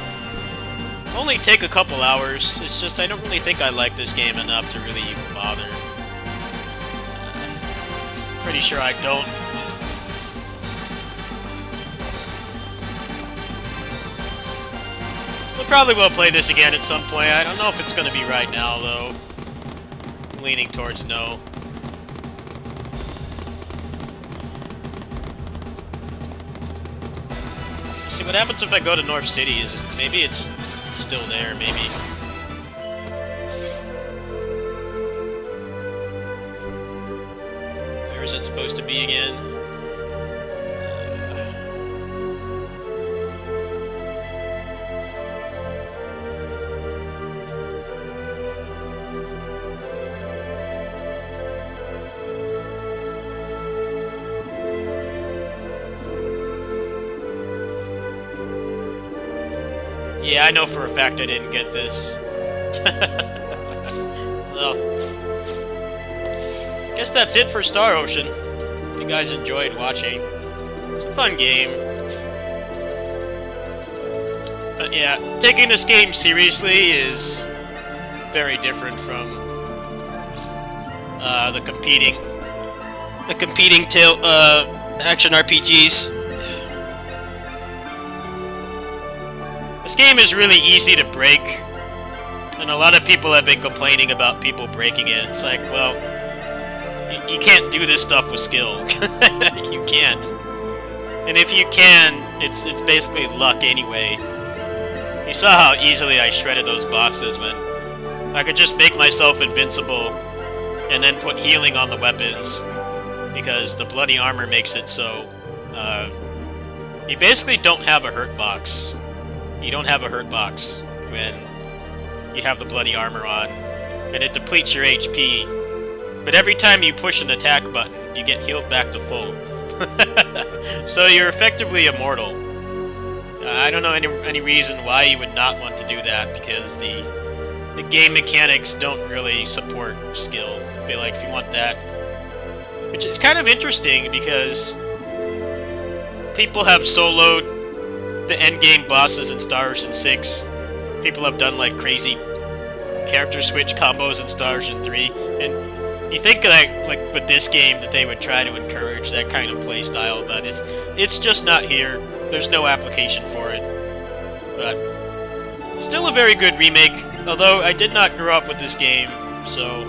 only take a couple hours. It's just I don't really think I like this game enough to really even bother. Pretty sure I don't. I probably will play this again at some point. I don't know if it's going to be right now, though. I'm leaning towards no. See, what happens if I go to North City is maybe it's still there, maybe. Where is it supposed to be again? Yeah, I know for a fact I didn't get this. Well, guess that's it for Star Ocean. If you guys enjoyed watching. It's a fun game. But yeah, taking this game seriously is very different from the competing action RPGs. This game is really easy to break, and a lot of people have been complaining about people breaking it. It's like, well, you can't do this stuff with skill. You can't. And if you can, it's basically luck anyway. You saw how easily I shredded those bosses when I could just make myself invincible and then put healing on the weapons, because the bloody armor makes it so you basically don't have a hurt box. You don't have a hurt box when you have the bloody armor on, and it depletes your HP. But every time you push an attack button, you get healed back to full. So you're effectively immortal. I don't know any reason why you would not want to do that, because the game mechanics don't really support skill. I feel like if you want that, which is kind of interesting because people have soloed the endgame bosses in Star Ocean 6. People have done like crazy character switch combos in Star Ocean 3, and you think like with this game that they would try to encourage that kind of play style, but it's just not here. There's no application for it. But still a very good remake, although I did not grow up with this game, so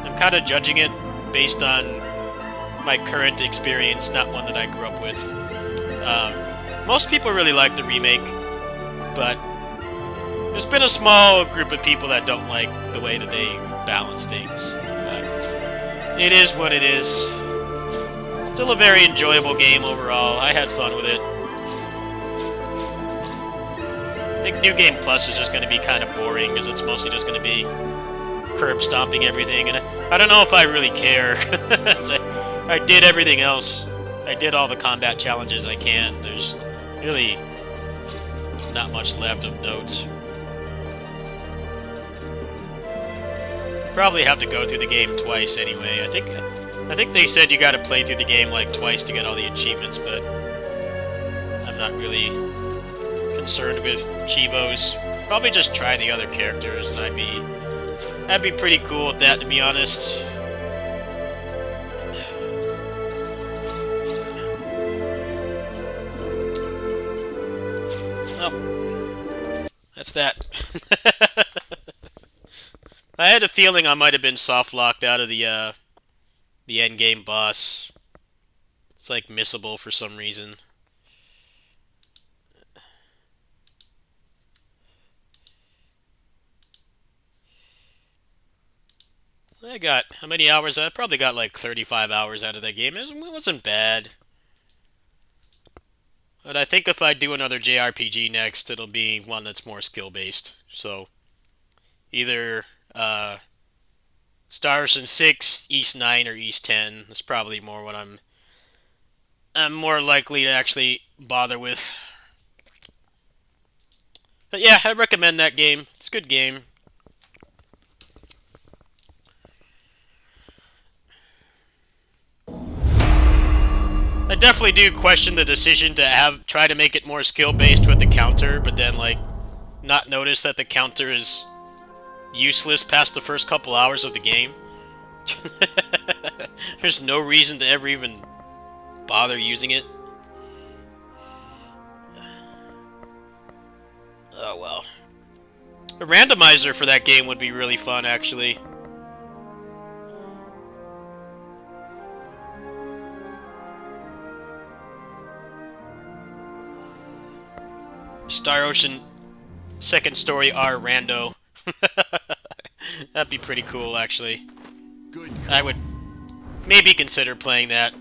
I'm kind of judging it based on my current experience, not one that I grew up with. Most people really like the remake, but there's been a small group of people that don't like the way that they balance things. But it is what it is. Still a very enjoyable game overall. I had fun with it. I think New Game Plus is just going to be kind of boring, because it's mostly just going to be curb stomping everything, and I don't know if I really care. I did everything else I did all the combat challenges I can. There's really not much left of notes. Probably have to go through the game twice anyway. I think they said you got to play through the game like twice to get all the achievements, but I'm not really concerned with Chivos. Probably just try the other characters, and I'd be pretty cool with that, to be honest. Oh, that's that. I had a feeling I might have been soft locked out of the end game boss. It's like missable for some reason. I got how many hours? I probably got like 35 hours out of that game. It wasn't bad. But I think if I do another JRPG next, it'll be one that's more skill-based. So, either Star Ocean 6, East 9, or East 10. That's probably more what I'm more likely to actually bother with. But yeah, I recommend that game. It's a good game. I definitely do question the decision to try to make it more skill-based with the counter, but then, like, not notice that the counter is useless past the first couple hours of the game. There's no reason to ever even bother using it. Oh well. A randomizer for that game would be really fun, actually. Star Ocean Second Story R Rando. That'd be pretty cool, actually. I would maybe consider playing that.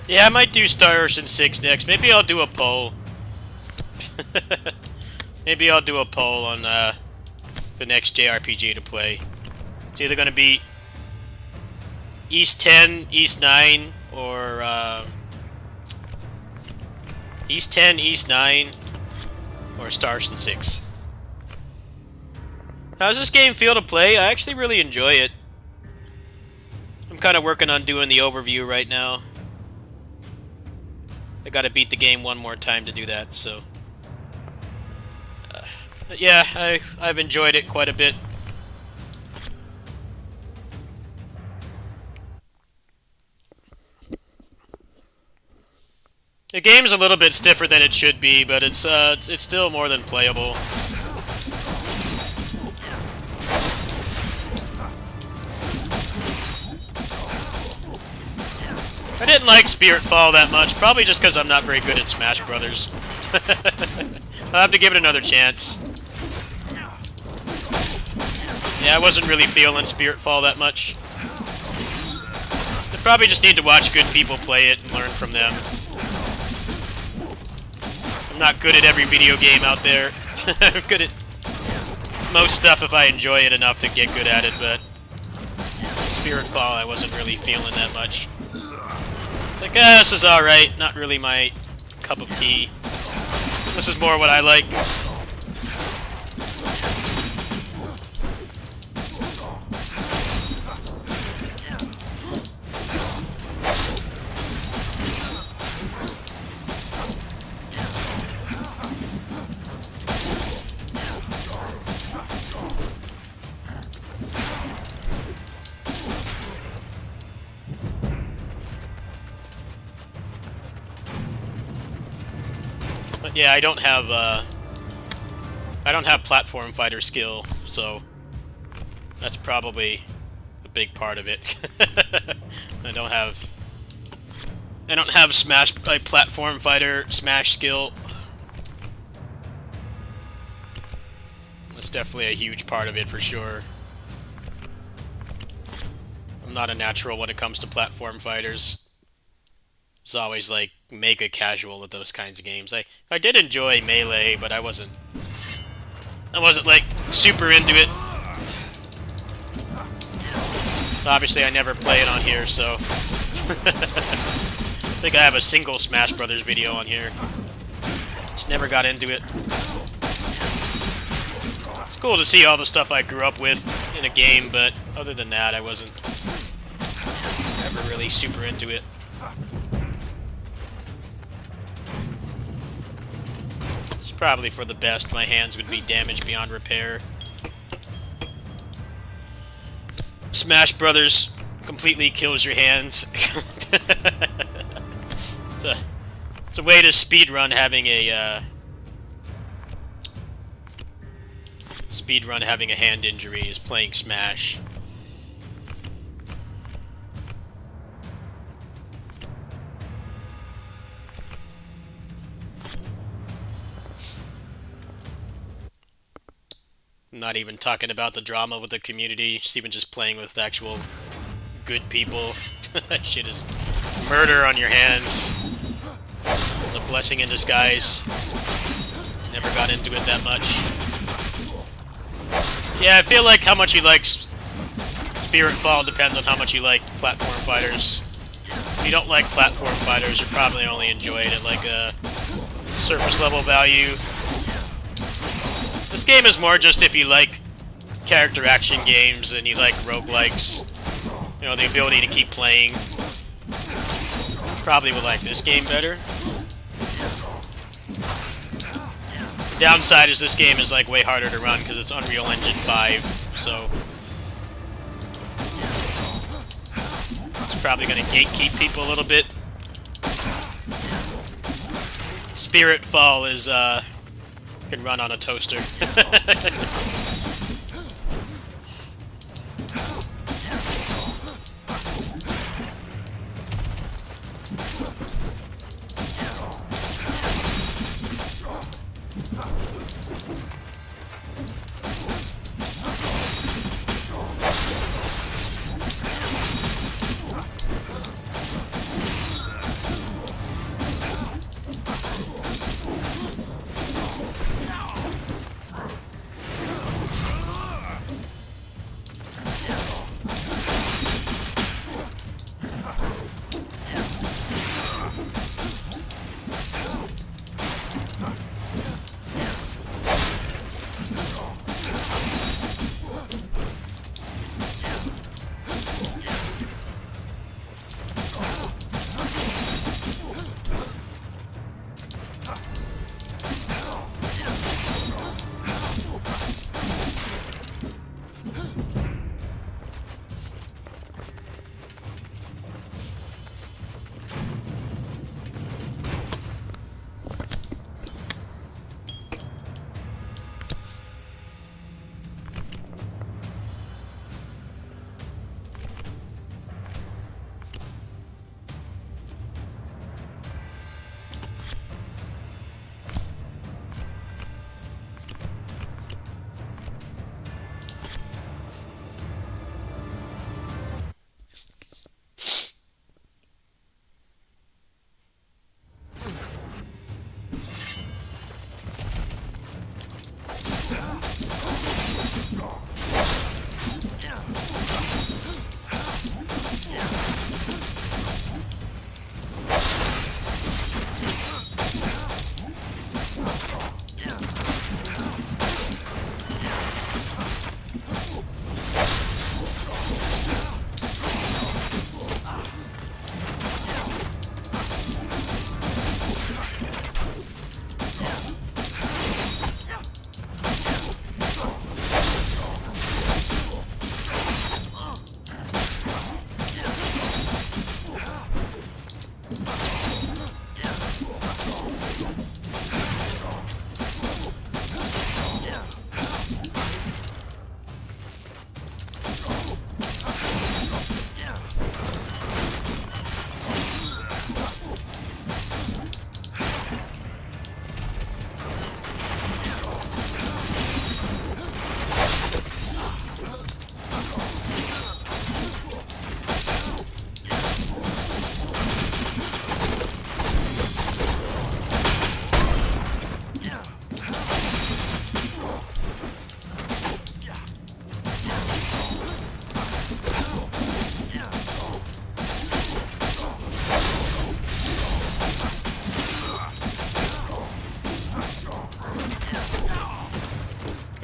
Yeah, I might do Star Ocean 6 next. Maybe I'll do a poll. Maybe I'll do a poll on the next JRPG to play. It's either going to be East 10, East 9, or East 10, East 9, or Star Ocean 6. How does this game feel to play? I actually really enjoy it. I'm kind of working on doing the overview right now. I gotta beat the game one more time to do that, so... but yeah, I've enjoyed it quite a bit. The game's a little bit stiffer than it should be, but it's still more than playable. I didn't like Spiritfall that much, probably just because I'm not very good at Smash Brothers. I'll have to give it another chance. Yeah, I wasn't really feeling Spiritfall that much. I probably just need to watch good people play it and learn from them. I'm not good at every video game out there. I'm good at most stuff if I enjoy it enough to get good at it, but Spiritfall I wasn't really feeling that much. It's like, this is alright, not really my cup of tea. This is more what I like. But yeah, I don't have platform fighter skill, so that's probably a big part of it. I don't have Smash platform fighter Smash skill. That's definitely a huge part of it for sure. I'm not a natural when it comes to platform fighters. It's always like mega casual with those kinds of games. I did enjoy Melee, but I wasn't like super into it. Obviously, I never play it on here, so I think I have a single Smash Brothers video on here. Just never got into it. It's cool to see all the stuff I grew up with in a game, but other than that, I wasn't ever really super into it. Probably for the best. My hands would be damaged beyond repair. Smash Brothers completely kills your hands. It's a way to speedrun having a hand injury is playing Smash. I'm not even talking about the drama with the community, just even just playing with actual good people. That shit is murder on your hands. It's a blessing in disguise. Never got into it that much. Yeah, I feel like how much you like Spiritfall depends on how much you like platform fighters. If you don't like platform fighters, you're probably only enjoy it at like a surface level value. This game is more just if you like character action games and you like roguelikes. You know, the ability to keep playing. Probably would like this game better. The downside is this game is like way harder to run because it's Unreal Engine 5, so it's probably going to gatekeep people a little bit. Spiritfall is can run on a toaster.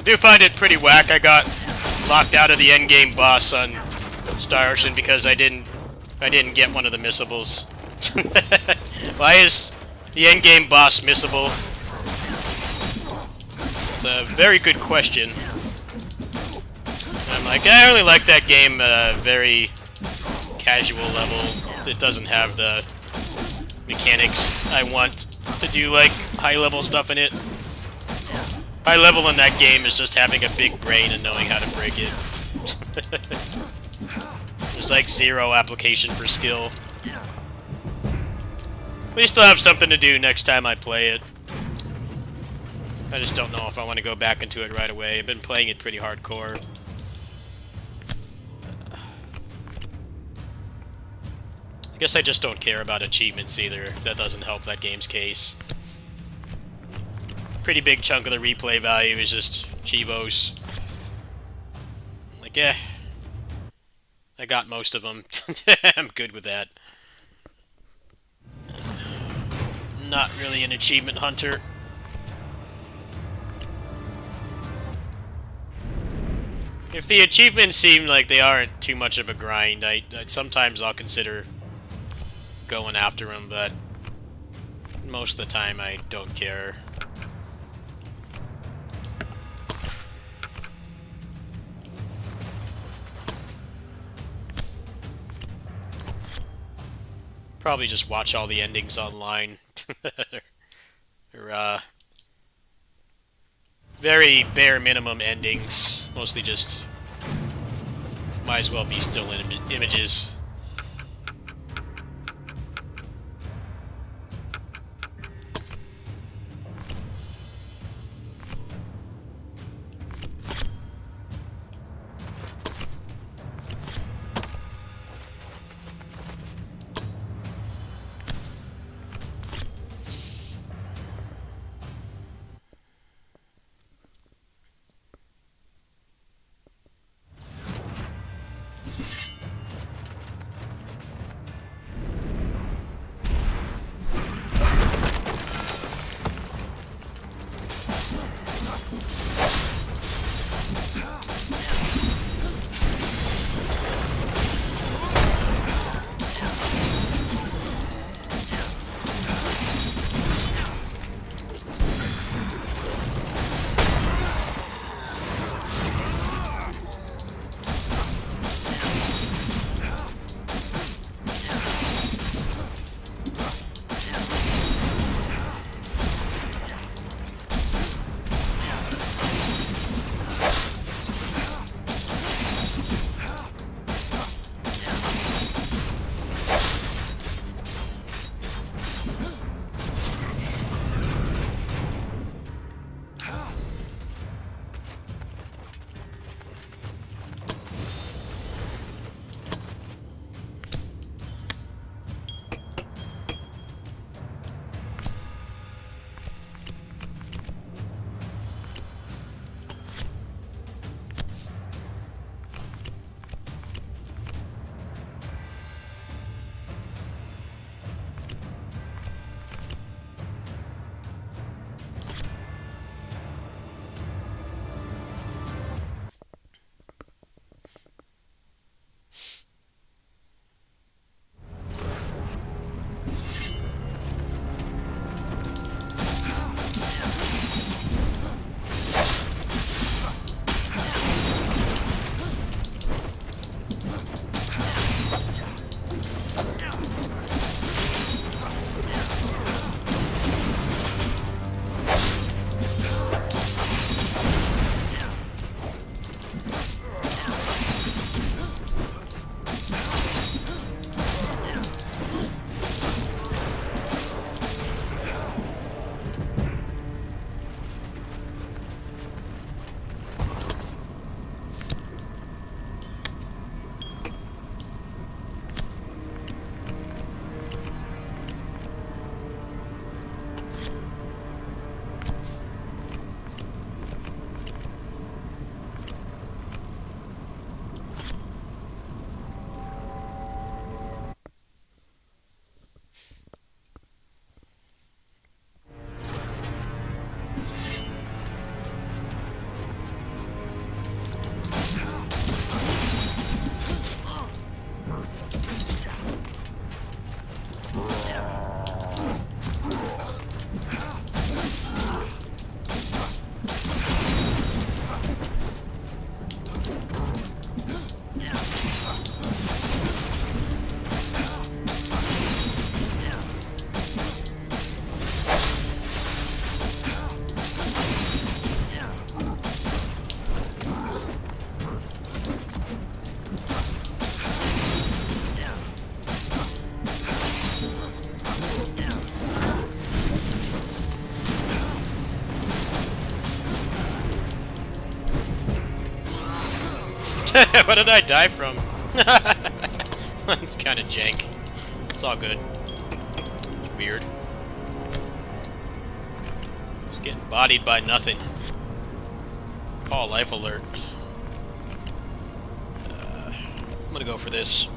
I do find it pretty whack. I got locked out of the endgame boss on Star Ocean because I didn't get one of the missables. Why is the endgame boss missable? It's a very good question. I'm like, I only like that game at a very casual level. It doesn't have the mechanics I want to do, like, high-level stuff in it. High level in that game is just having a big brain and knowing how to break it. There's like zero application for skill. We still have something to do next time I play it. I just don't know if I want to go back into it right away. I've been playing it pretty hardcore. I guess I just don't care about achievements either. That doesn't help that game's case. Pretty big chunk of the replay value is just Chivos. Like, I got most of them. I'm good with that. Not really an achievement hunter. If the achievements seem like they aren't too much of a grind, sometimes I'll consider going after them, but most of the time I don't care. Probably just watch all the endings online. They're, very bare minimum endings. Mostly just... might as well be still images. What did I die from? It's kind of jank. It's all good. Weird. Just getting bodied by nothing. Call life alert. I'm gonna go for this.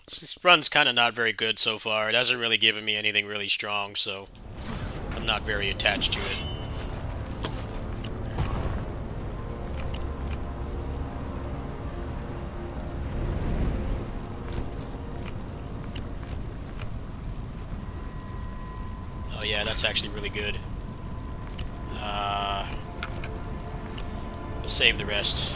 This run's kind of not very good so far. It hasn't really given me anything really strong, so I'm not very attached to it. Oh yeah, that's actually really good. We'll save the rest.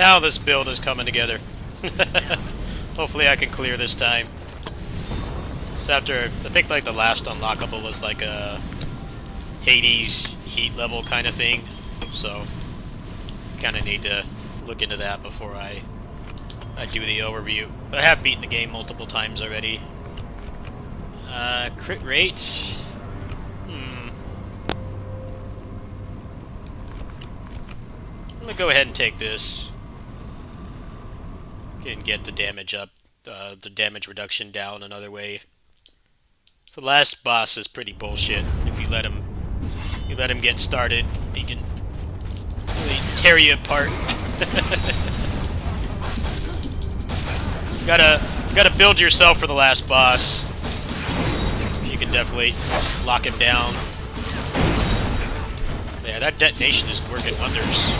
Now this build is coming together. Hopefully I can clear this time. So after, I think like the last unlockable was like a Hades heat level kind of thing. So kind of need to look into that before I do the overview. But I have beaten the game multiple times already. Crit rate. I'm gonna go ahead and take this. And get the damage up, the damage reduction down another way. The last boss is pretty bullshit. If you let him get started, he can really tear you apart. Gotta build yourself for the last boss. You can definitely lock him down. Yeah, that detonation is working wonders.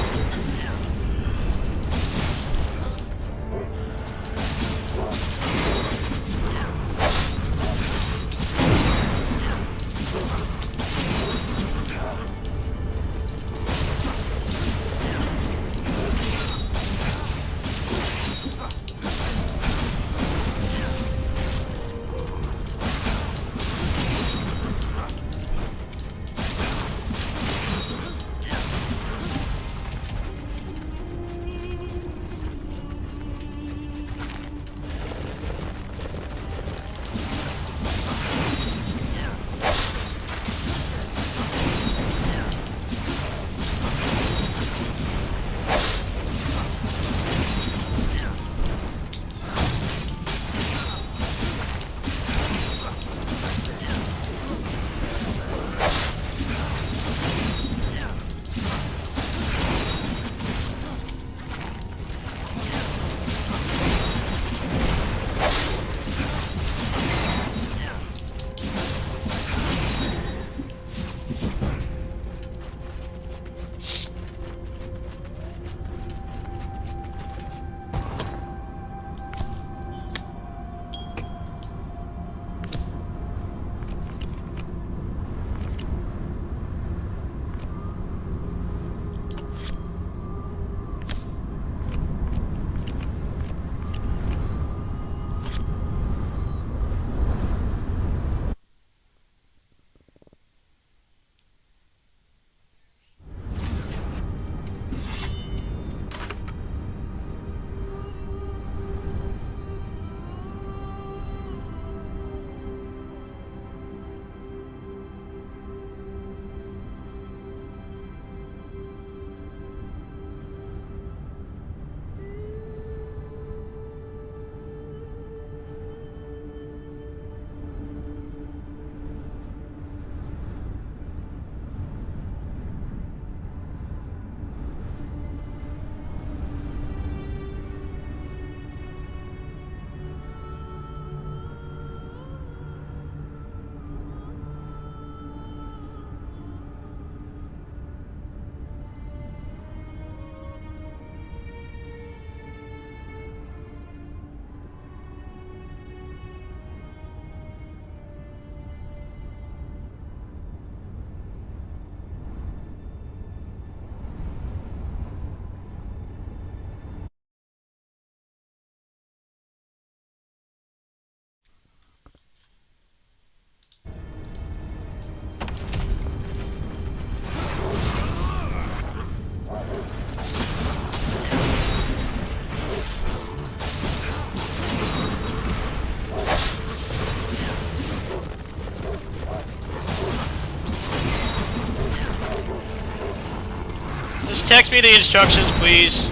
Just text me the instructions, please.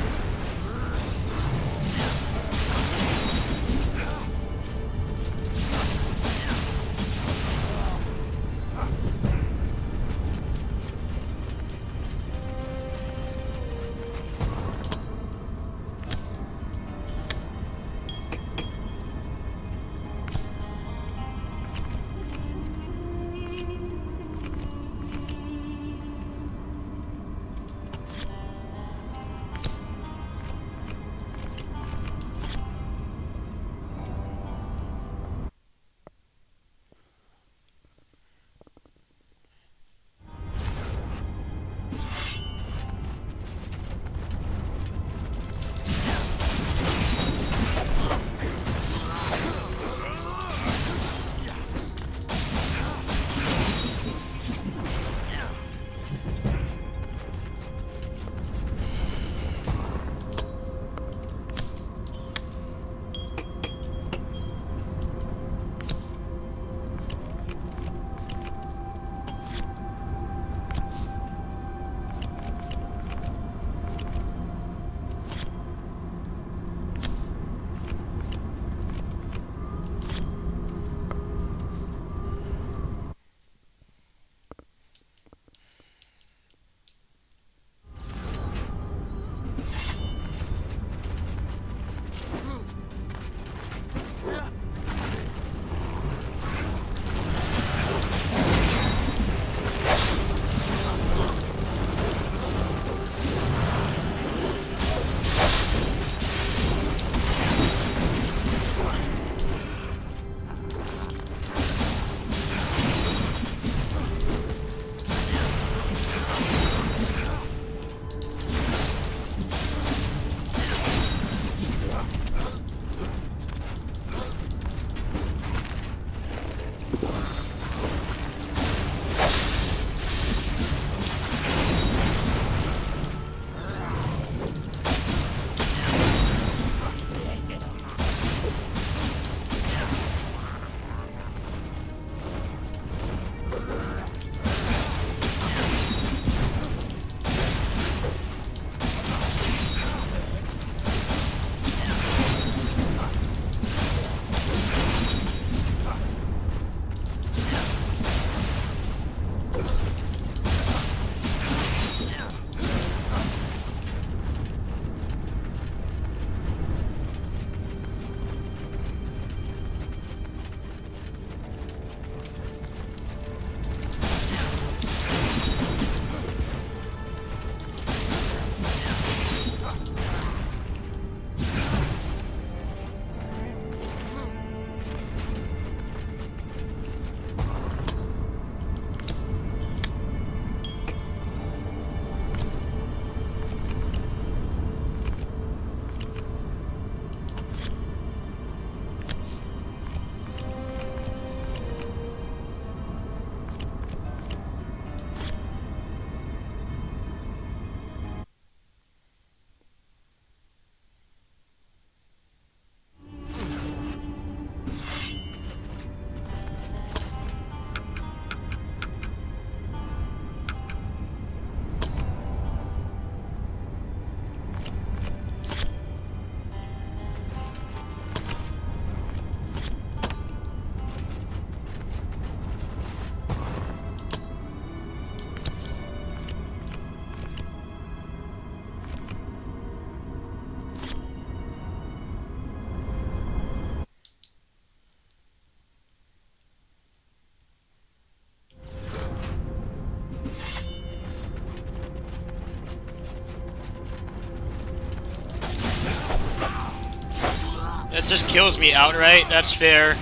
just kills me outright. That's fair.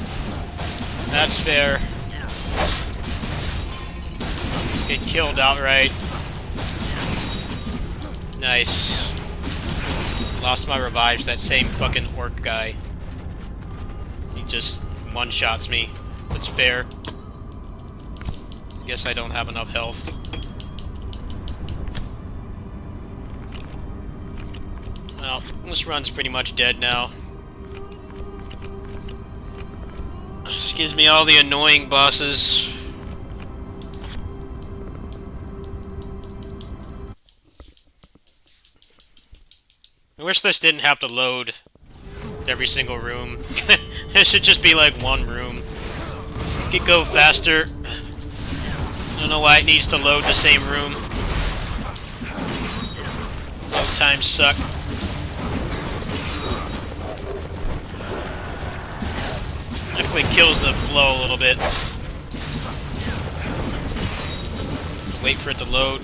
That's fair. Just get killed outright. Nice. Lost my revives, that same fucking orc guy. He just one-shots me. That's fair. Guess I don't have enough health. Well, this run's pretty much dead now. This gives me all the annoying bosses. I wish this didn't have to load every single room. It should just be like one room. It could go faster. I don't know why it needs to load the same room. Load times suck. Definitely kills the flow a little bit. Wait for it to load.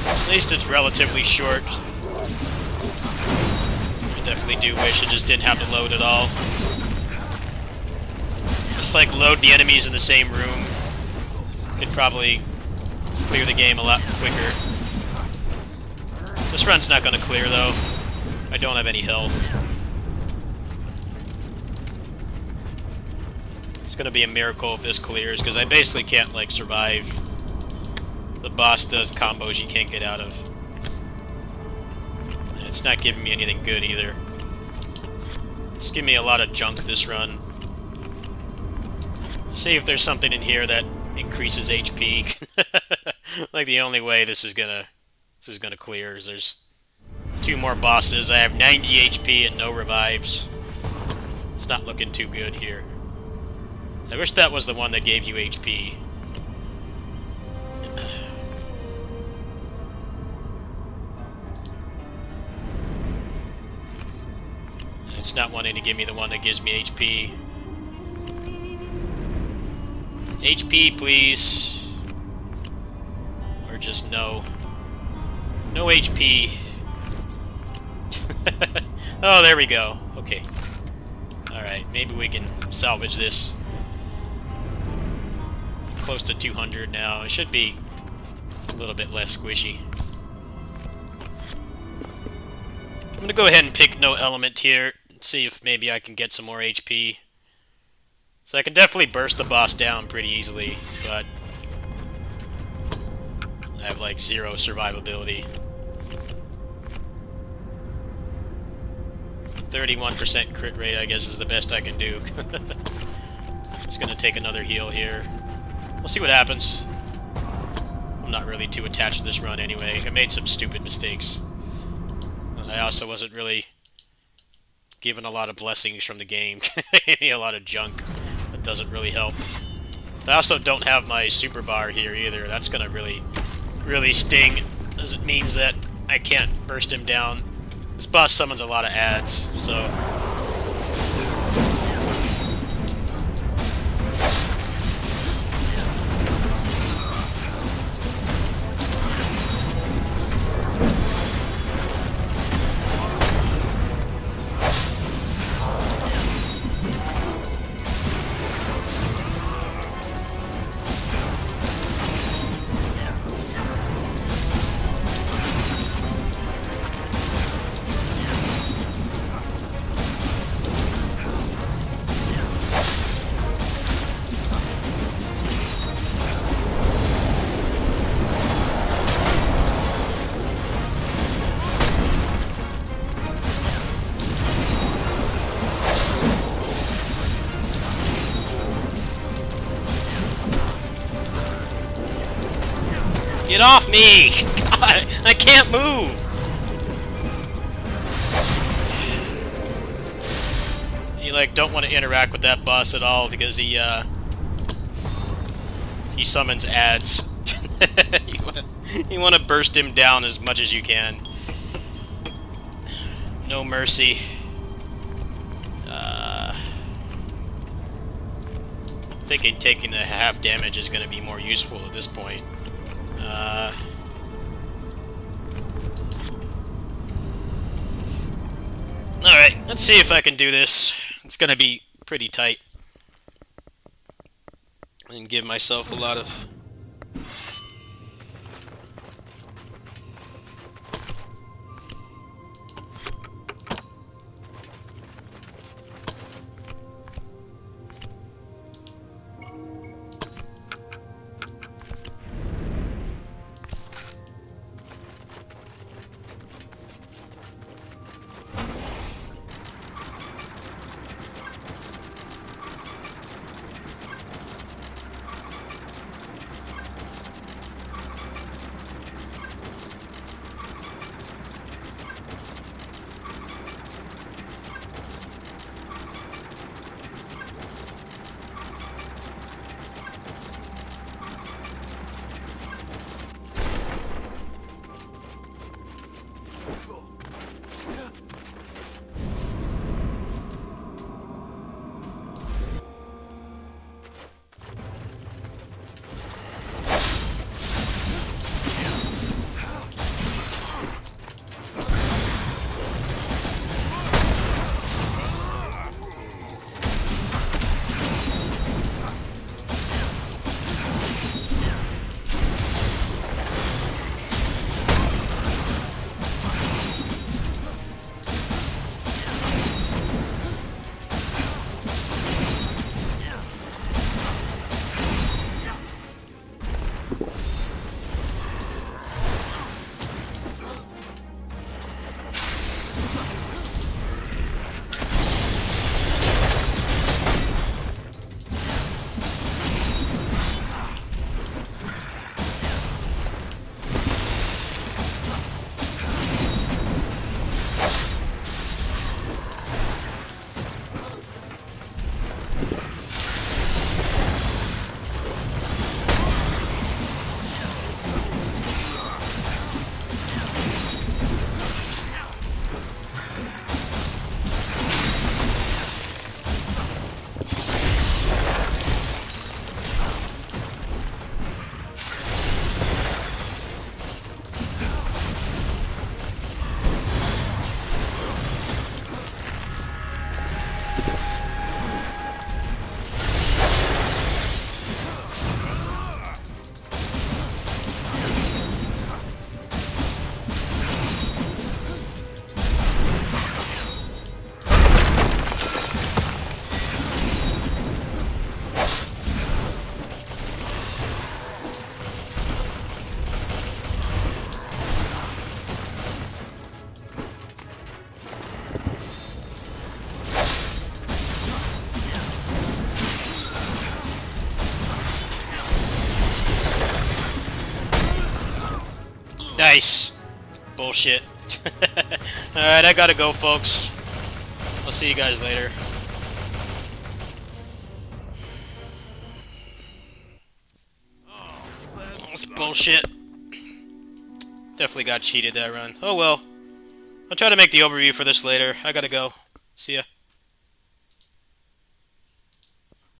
At least it's relatively short. I definitely do wish it just didn't have to load at all. Just like load the enemies in the same room. Could probably clear the game a lot quicker. This run's not gonna clear though. I don't have any health. It's gonna be a miracle if this clears, because I basically can't, like, survive. The boss does combos you can't get out of. It's not giving me anything good either. It's giving me a lot of junk this run. See if there's something in here that increases HP. Like, the only way this is gonna clear is there's 2 more bosses. I have 90 HP and no revives. It's not looking too good here. I wish that was the one that gave you HP. It's not wanting to give me the one that gives me HP. HP, please. Or just no. No HP. Oh, there we go. Okay. Alright, maybe we can salvage this. Close to 200 now. It should be a little bit less squishy. I'm gonna go ahead and pick no element here. See if maybe I can get some more HP. So I can definitely burst the boss down pretty easily, but I have like 0 survivability. 31% crit rate, I guess, is the best I can do. Just gonna take another heal here. We'll see what happens. I'm not really too attached to this run anyway. I made some stupid mistakes. I also wasn't really given a lot of blessings from the game. A lot of junk that doesn't really help. I also don't have my super bar here either. That's gonna really sting, as it means that I can't burst him down. This boss summons a lot of ads, so... Get off me! God, I can't move! You, like, don't want to interact with that boss at all because he summons ads. You want to burst him down as much as you can. No mercy. Thinking taking the half damage is going to be more useful at this point. Let's see if I can do this. It's gonna be pretty tight. And give myself a lot of... Nice. Bullshit. Alright, I gotta go, folks. I'll see you guys later. That's bullshit. Definitely got cheated that run. Oh well. I'll try to make the overview for this later. I gotta go. See ya.